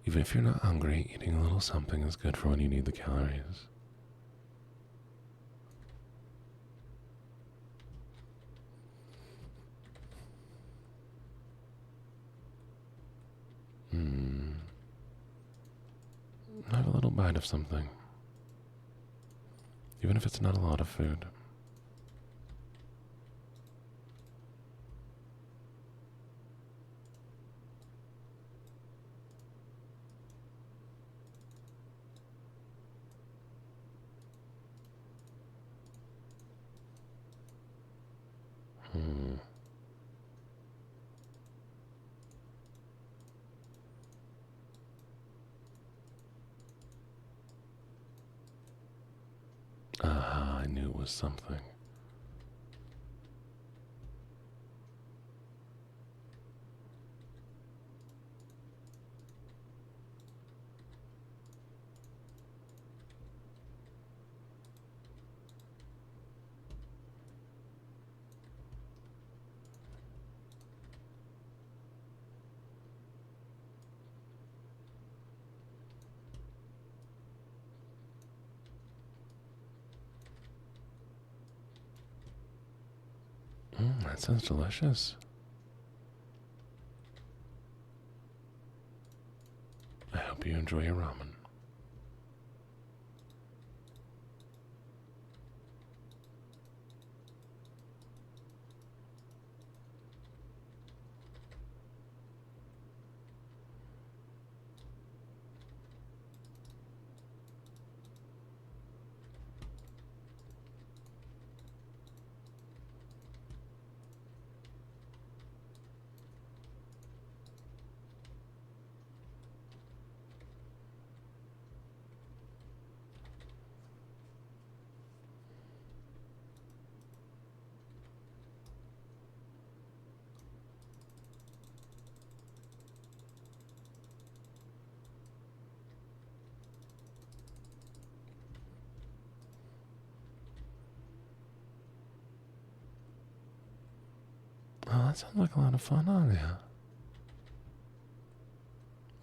Even if you're not hungry, eating a little something is good for when you need the calories. Have a little bite of something. Even if it's not a lot of food. Aha, I knew it was something. That sounds delicious. I hope you enjoy your ramen. that sounds like a lot of fun, Alia.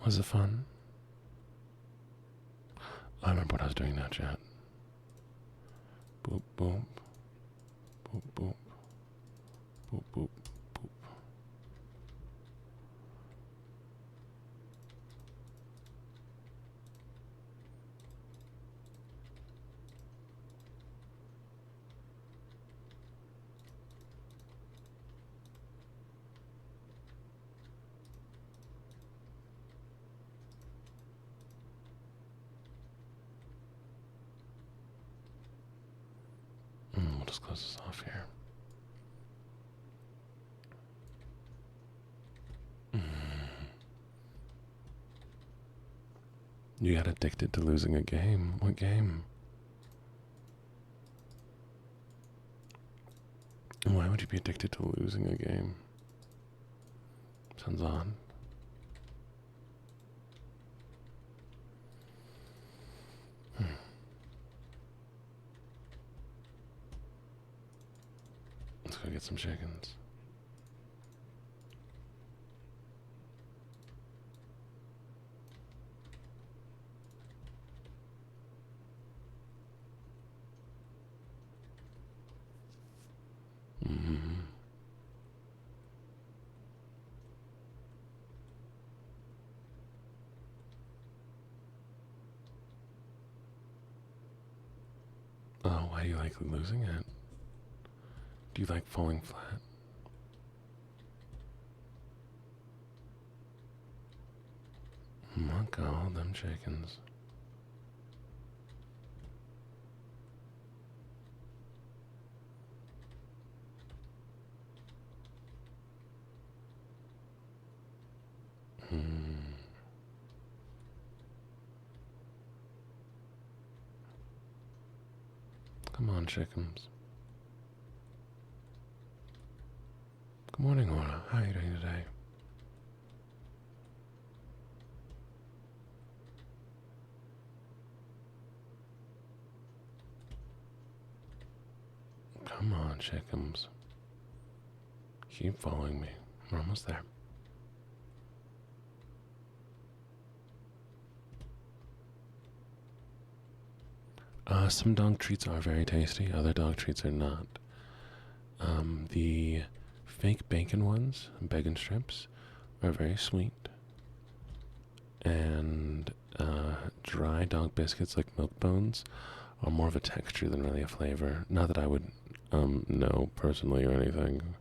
Was it fun? I remember what I was doing now, chat. Boop, boop. Boop, boop. Boop, boop, boop. We'll just close this off here. You got addicted to losing a game. What game? Why would you be addicted to losing a game? Sounds odd. Let's go get some chickens. Oh, why do you like losing it? Do you like falling flat? Look at all them chickens. Come on, chickens. Good morning, Aura. How are you doing today? Come on, chickens. Keep following me. We're almost there. Some dog treats are very tasty. Other dog treats are not. The fake bacon ones, bacon strips, are very sweet. And dry dog biscuits like milk bones are more of a texture than really a flavor. Not that I would know personally or anything.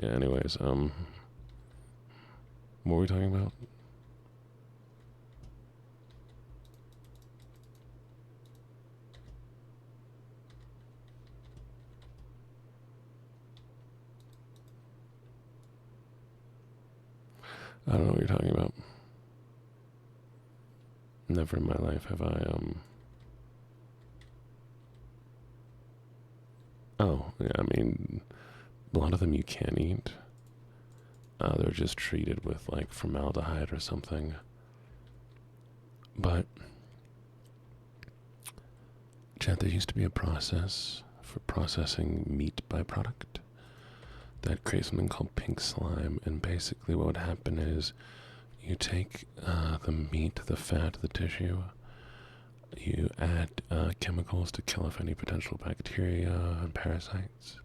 Anyways, what were we talking about? I don't know what you're talking about. Never in my life have I, Oh, yeah, I mean, a lot of them you can't eat. They're just treated with, like, formaldehyde or something. But, chat, there used to be a process for processing meat byproduct that creates something called pink slime, and basically what would happen is you take the meat, the fat, the tissue, you add chemicals to kill off any potential bacteria and parasites.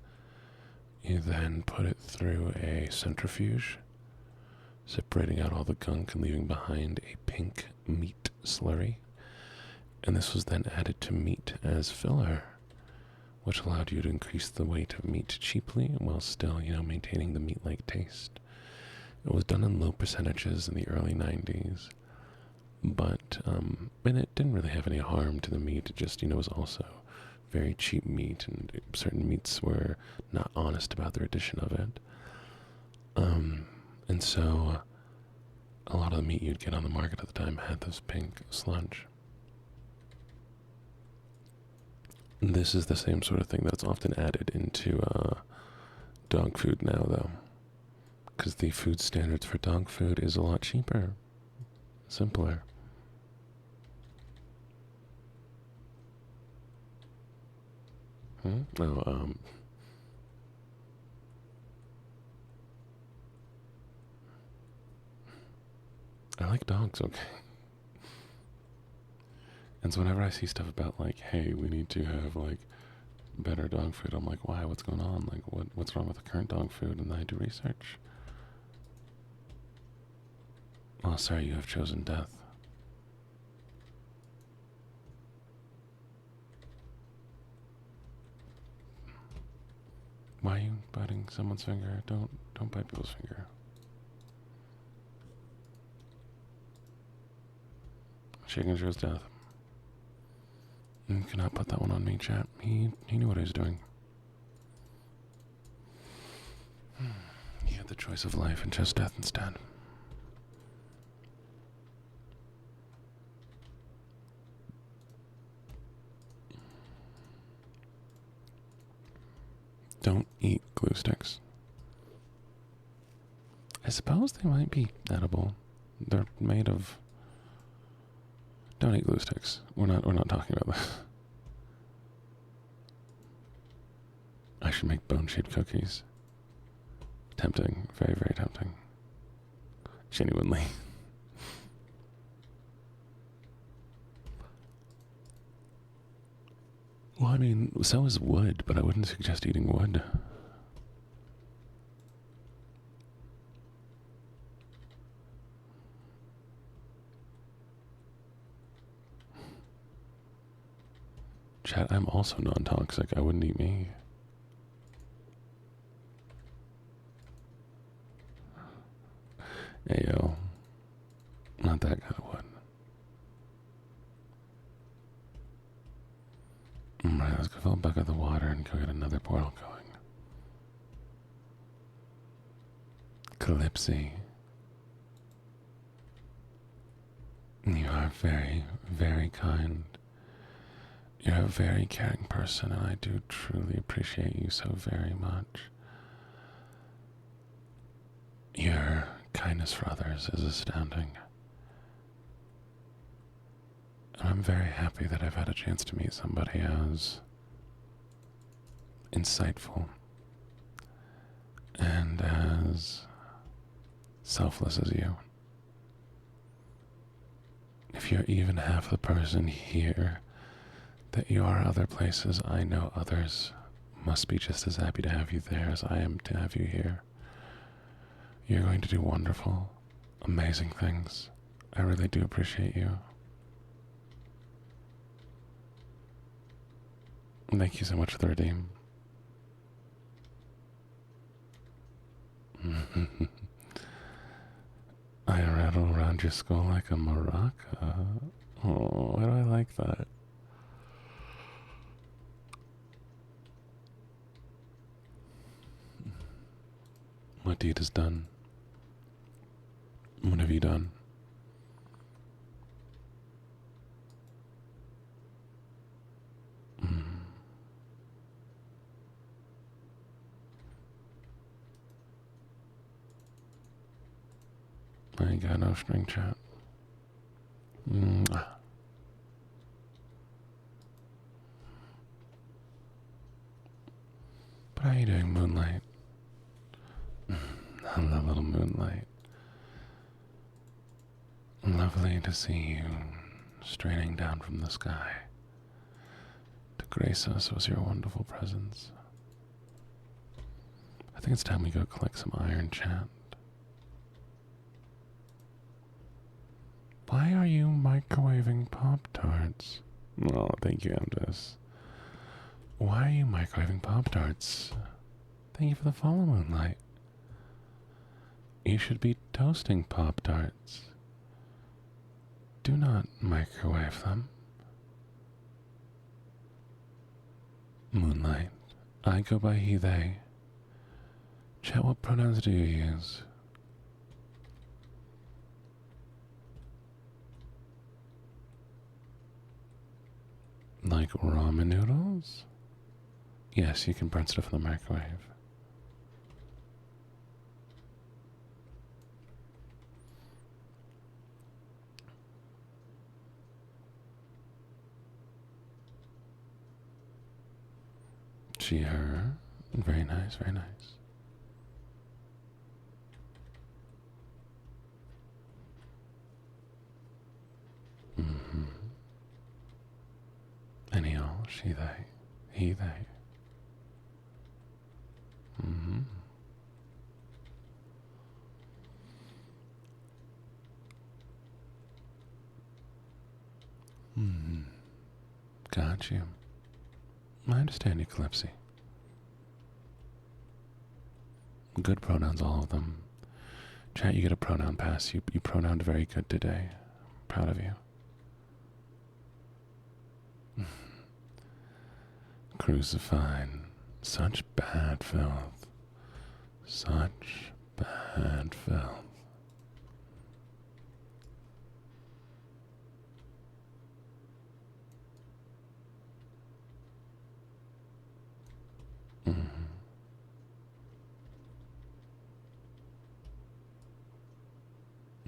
You then put it through a centrifuge, separating out all the gunk and leaving behind a pink meat slurry. And this was then added to meat as filler, which allowed you to increase the weight of meat cheaply while still, maintaining the meat-like taste. It was done in low percentages in the early 90s, but and it didn't really have any harm to the meat. It just, was also very cheap meat, and certain meats were not honest about their addition of it. And so a lot of the meat you'd get on the market at the time had this pink sludge. This is the same sort of thing that's often added into dog food now, though, because the food standards for dog food is a lot cheaper, simpler. I like dogs, okay? And so whenever I see stuff about, like, hey, we need to have, like, better dog food, I'm like, why? What's going on? Like, what's wrong with the current dog food? And then I do research. Oh, sorry, you have chosen death. Why are you biting someone's finger? Don't bite people's finger. Shaking chose death. You cannot put that one on me, chat. He knew what he was doing. He had the choice of life and chose death instead. Don't eat glue sticks. I suppose they might be edible. They're made of... Don't eat glue sticks. We're not talking about this. I should make bone-shaped cookies. Tempting. Very, very tempting. Genuinely. Well, I mean, so is wood, but I wouldn't suggest eating wood. Chat, I'm also non-toxic. I wouldn't eat me. Hey, yo. Not that kind of wood. Alright, let's go fill a bucket of the water and go get another portal going. Calypsy. You are very, very kind. You're a very caring person, and I do truly appreciate you so very much. Your kindness for others is astounding. And I'm very happy that I've had a chance to meet somebody as insightful and as selfless as you. If you're even half the person here that you are other places, I know others must be just as happy to have you there as I am to have you here. You're going to do wonderful, amazing things. I really do appreciate you. Thank you so much for the redeem. I rattle around your skull like a maraca. Oh, why do I like that? What deed is done? What have you done? I ain't got no string chat. But how you doing, Moonlight? Hello, little Moonlight. Lovely to see you straining down from the sky to grace us with your wonderful presence. I think it's time we go collect some iron, chat. Why are you microwaving Pop-Tarts? Oh, thank you, Empress. Why are you microwaving Pop-Tarts? Thank you for the follow, Moonlight. You should be toasting Pop-Tarts. Do not microwave them. Moonlight. I go by he, they. Chat, what pronouns do you use? Like ramen noodles? Yes, you can burn stuff in the microwave. She, her. Very nice, very nice. Any, all, she, they, he, they. Mm-hmm. Mm-hmm. Got you. I understand you, Calypsy. Good pronouns, all of them. Chat, you get a pronoun pass. You pronouned very good today. Proud of you. Crucified. Such bad filth. Such bad filth.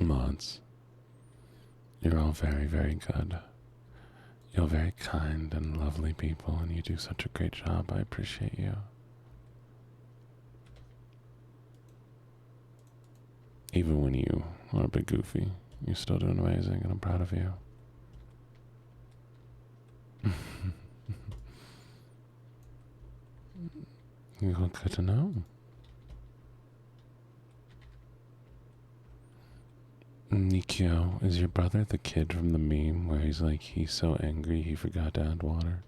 Mods, you're all very, very good. You're very kind and lovely people, and you do such a great job. I appreciate you. Even when you are a bit goofy, you're still doing amazing, and I'm proud of you. You look good to know. Nikio, is your brother the kid from the meme where he's like, he's so angry he forgot to add water?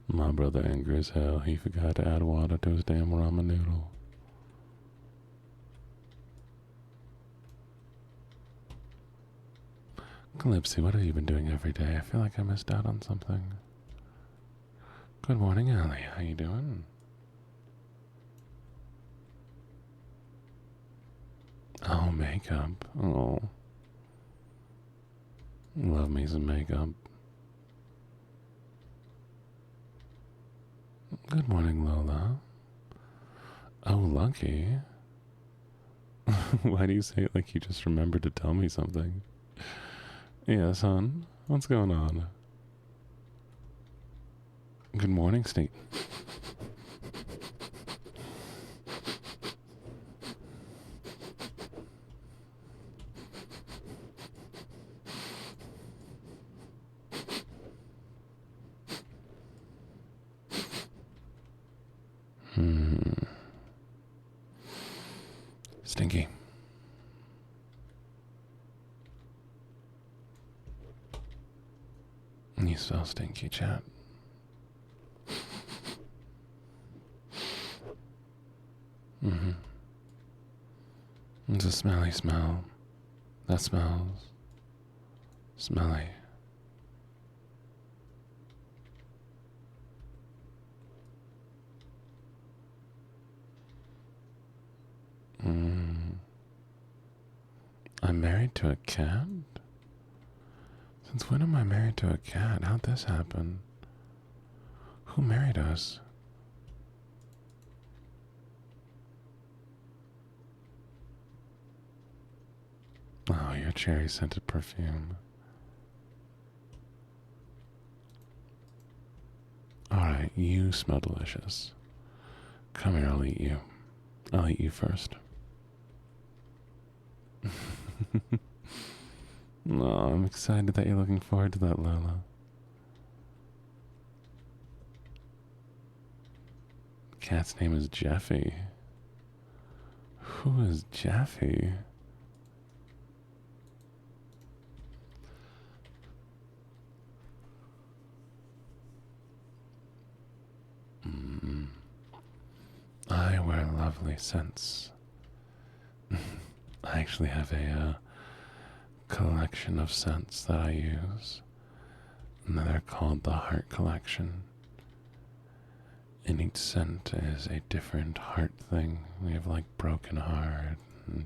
My brother angry as hell. He forgot to add water to his damn ramen noodle. Calypsy, what have you been doing every day? I feel like I missed out on something. Good morning, Allie. How you doing? Oh, makeup. Oh. Love me some makeup. Good morning, Lola. Oh, Lucky. Why do you say it like you just remembered to tell me something? Yes, hon. What's going on? Good morning, Steve. Stinky. You so stinky, chat. It's a smelly smell. That smells smelly. I'm married to a cat? Since when am I married to a cat? How'd this happen? Who married us? Oh, your cherry scented perfume. Alright, you smell delicious. Come here, I'll eat you. I'll eat you first. No, I'm excited that you're looking forward to that, Lola. Cat's name is Jeffy. Who is Jeffy? I wear lovely scents. I actually have a collection of scents that I use, and they're called the Heart Collection. And each scent is a different heart thing. We have like broken heart and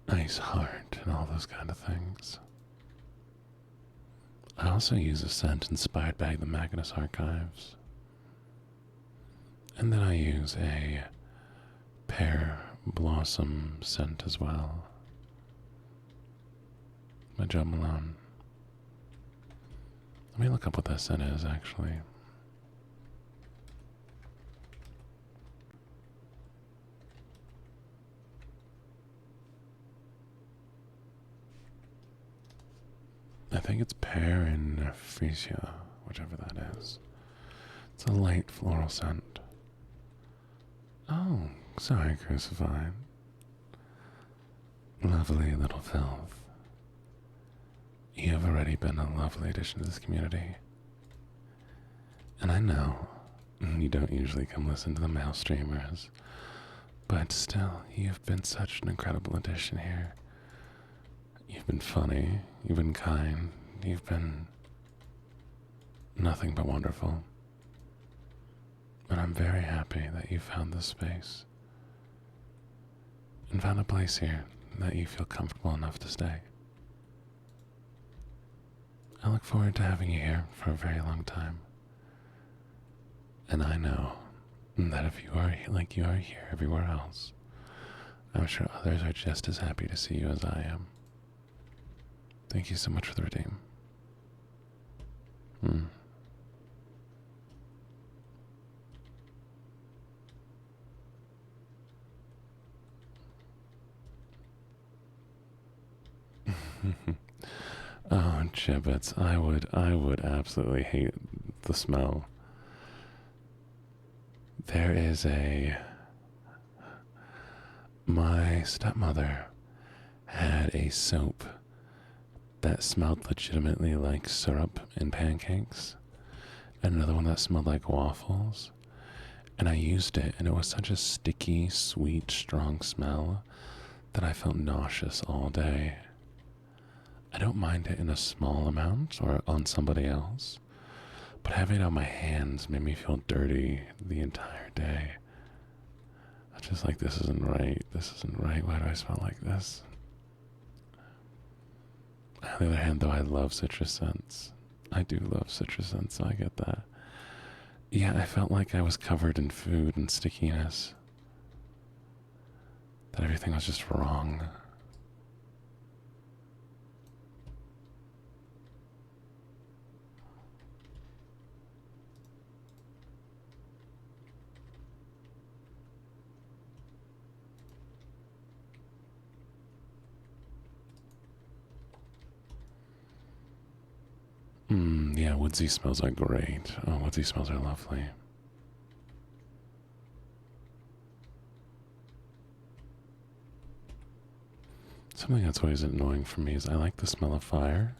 ice heart and all those kind of things. I also use a scent inspired by the Magnus Archives. And then I use a pear blossom scent as well. By Joe Malone. me look up what that scent is, actually. I think it's pear and freesia, whichever that is. It's a light floral scent. Oh, sorry, Crucified. Lovely little filth. You have already been a lovely addition to this community. And I know you don't usually come listen to the male streamers, but still, you've been such an incredible addition here. You've been funny, you've been kind, you've been nothing but wonderful. And I'm very happy that you found this space and found a place here that you feel comfortable enough to stay. I look forward to having you here for a very long time. And I know that if you are like you are here everywhere else, I'm sure others are just as happy to see you as I am. Thank you so much for the redeem. Oh, gibbets. I would absolutely hate the smell. There is my stepmother had a soap that smelled legitimately like syrup and pancakes, and another one that smelled like waffles. And I used it, and it was such a sticky, sweet, strong smell that I felt nauseous all day. I don't mind it in a small amount or on somebody else, but having it on my hands made me feel dirty the entire day. I was just like, this isn't right. This isn't right. Why do I smell like this? On the other hand, though, I love citrus scents. I do love citrus scents, so I get that. Yeah, I felt like I was covered in food and stickiness. That everything was just wrong. Yeah, woodsy smells are great. Oh, woodsy smells are lovely. Something that's always annoying for me is I like the smell of fire,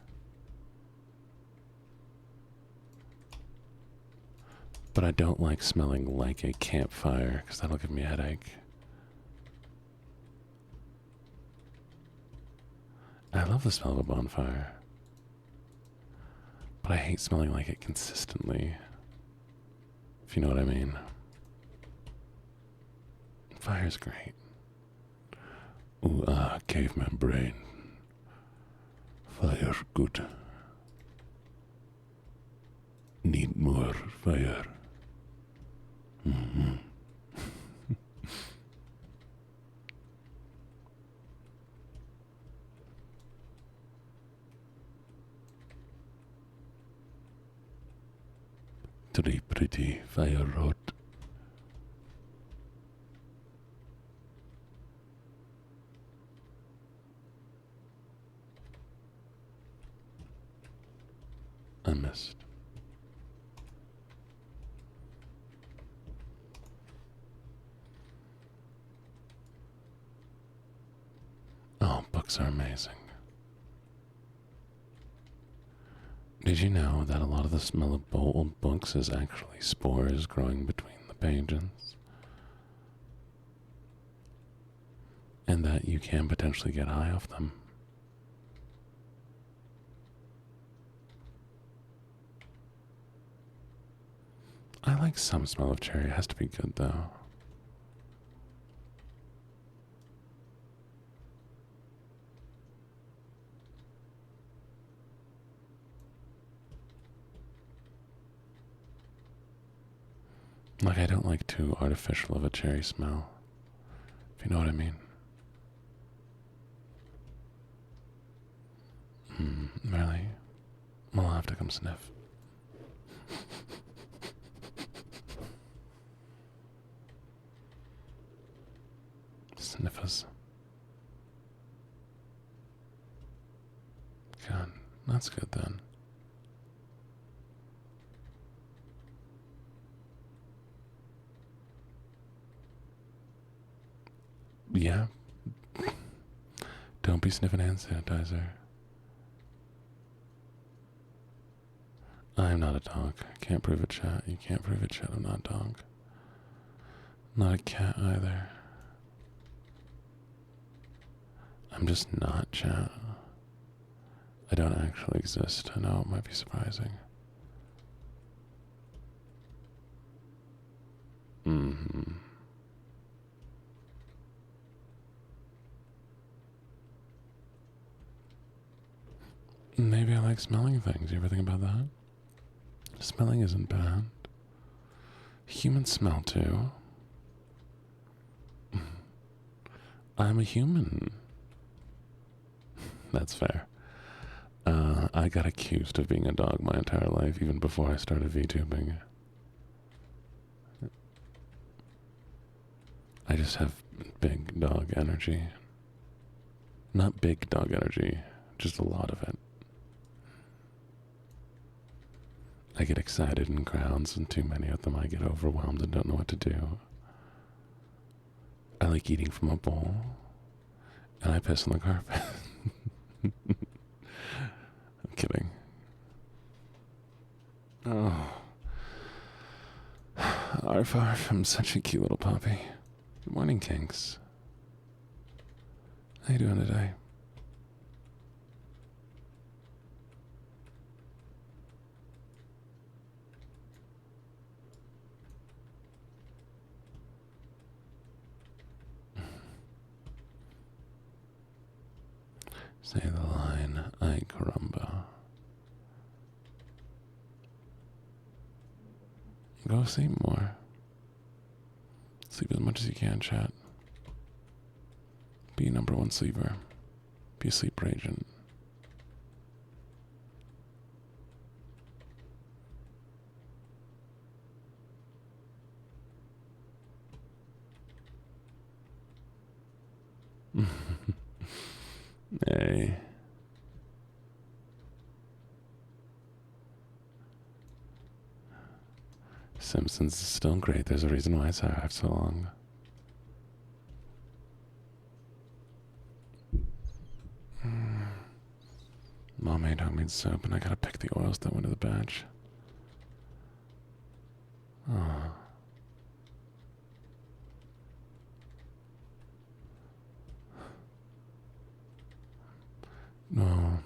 but I don't like smelling like a campfire because that'll give me a headache. I love the smell of a bonfire, but I hate smelling like it consistently, if you know what I mean. Fire's great. Ooh, caveman brain. Fire good. Need more fire. Three pretty fire rod. I missed. Oh, books are amazing. Did you know that a lot of the smell of old books is actually spores growing between the pages? And that you can potentially get high off them. I like some smell of cherry. It has to be good, though. Like, I don't like too artificial of a cherry smell, if you know what I mean. Really? Well, I'll have to come sniff. office. God, that's good then. Yeah. Don't be sniffing hand sanitizer. I'm not a dog. Can't prove it, chat. You can't prove it, chat. I'm not a dog. Not a cat either. I'm just not, chat. I don't actually exist. I know it might be surprising. Mm-hmm. Maybe I like smelling things. You ever think about that? Smelling isn't bad. Humans smell too. I'm a human. That's fair. I got accused of being a dog my entire life, even before I started VTubing. I just have big dog energy. Not big dog energy, just a lot of it. I get excited in crowds, and too many of them I get overwhelmed and don't know what to do. I like eating from a bowl, and I piss on the carpet. I'm kidding. Oh. Arf, arf, I'm such a cute little puppy. Good morning, Kinks. How you doing today? Say the line, ay caramba. Go sleep more. Sleep as much as you can, chat. Be number one sleeper. Be a sleeper agent. Hey. Simpsons is still great. There's a reason why it's arrived so long. Mom made homemade soap, and I gotta pick the oils that went to the batch. Oh. No.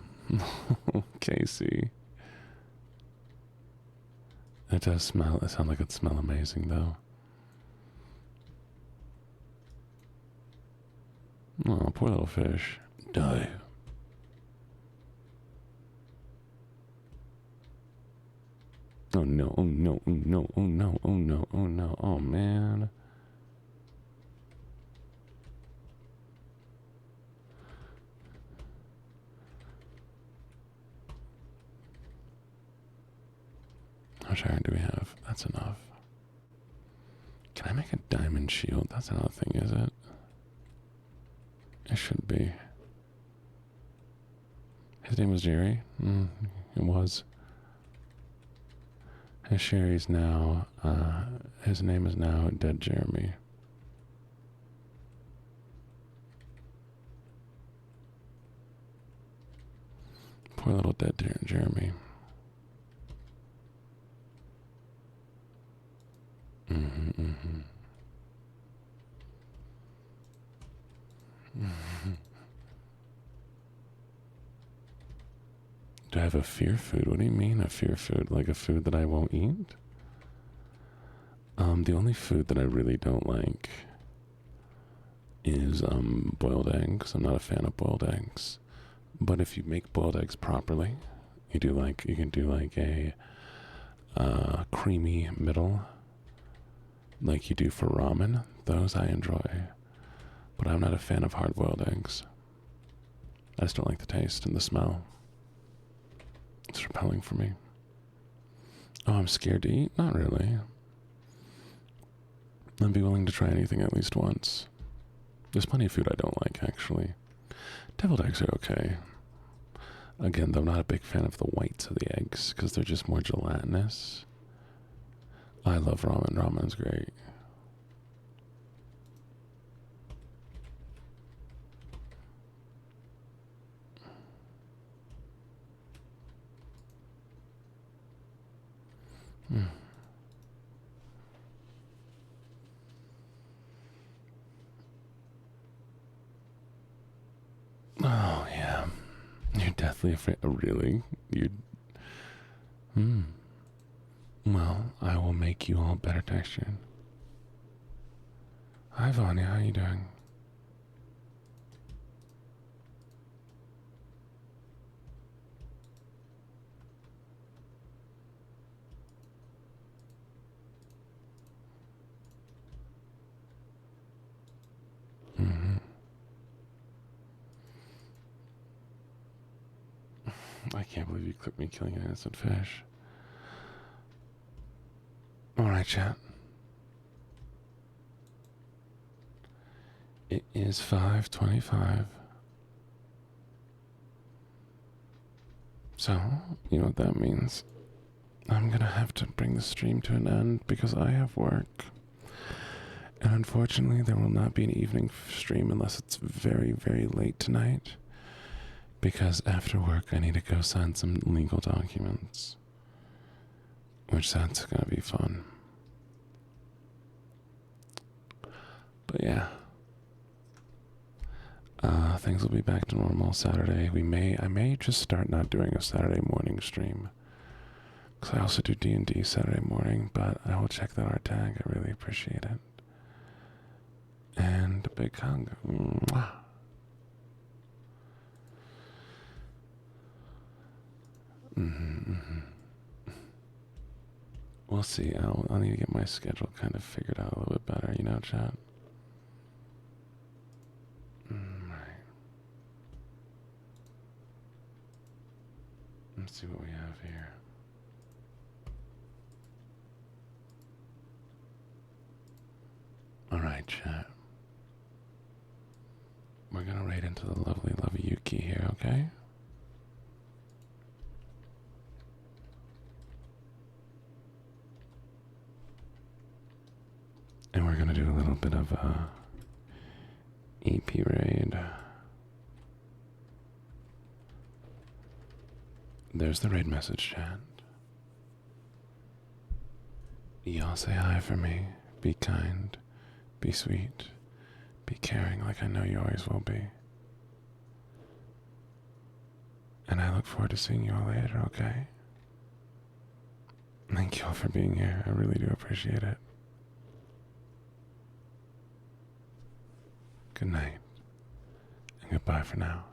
Casey. It does smell. It sounds like it'd smell amazing, though. Oh, poor little fish. Die. Oh no, oh no, oh no, oh no, oh no, oh no, oh man. How much iron do we have? That's enough. Can I make a diamond shield? That's not a thing, is it? It should be. His name was Jerry? It was. His Sherry's now, his name is now Dead Jeremy. Poor little dead Jeremy. Do I have a fear food? What do you mean a fear food? Like a food that I won't eat? The only food that I really don't like is boiled eggs. I'm not a fan of boiled eggs. But if you make boiled eggs properly, you can do like a creamy middle, like you do for ramen. Those I enjoy. But I'm not a fan of hard-boiled eggs. I just don't like the taste and the smell. It's repelling for me. Oh, I'm scared to eat? Not really. I'd be willing to try anything at least once. There's plenty of food I don't like, actually. Deviled eggs are okay. Again, though, not a big fan of the whites of the eggs, because they're just more gelatinous. I love ramen. Ramen's great. Oh, yeah. You're deathly afraid. Oh, really? You. Well, I will make you all better textured. Hi, Vanya. How you doing? I can't believe you clipped me killing an innocent fish. Alright, chat. It is 5:25. So, you know what that means. I'm gonna have to bring the stream to an end because I have work. And unfortunately, there will not be an evening stream unless it's very, very late tonight. Because after work, I need to go sign some legal documents. Which that's gonna be fun. But yeah. Things will be back to normal Saturday. I may just start not doing a Saturday morning stream. Because I also do D&D Saturday morning, but I will check that art tag. I really appreciate it. And a big hug. Mwah. We'll see. I'll need to get my schedule kind of figured out a little bit better, chat. Right. Let's see what we have here. Alright, chat. We're gonna raid into the lovely Yuki here, okay? And we're gonna do a little bit of EP raid. There's the raid message, chat. Y'all say hi for me. Be kind. Be sweet. Be caring like I know you always will be. And I look forward to seeing you all later, okay? Thank you all for being here. I really do appreciate it. Good night. And goodbye for now.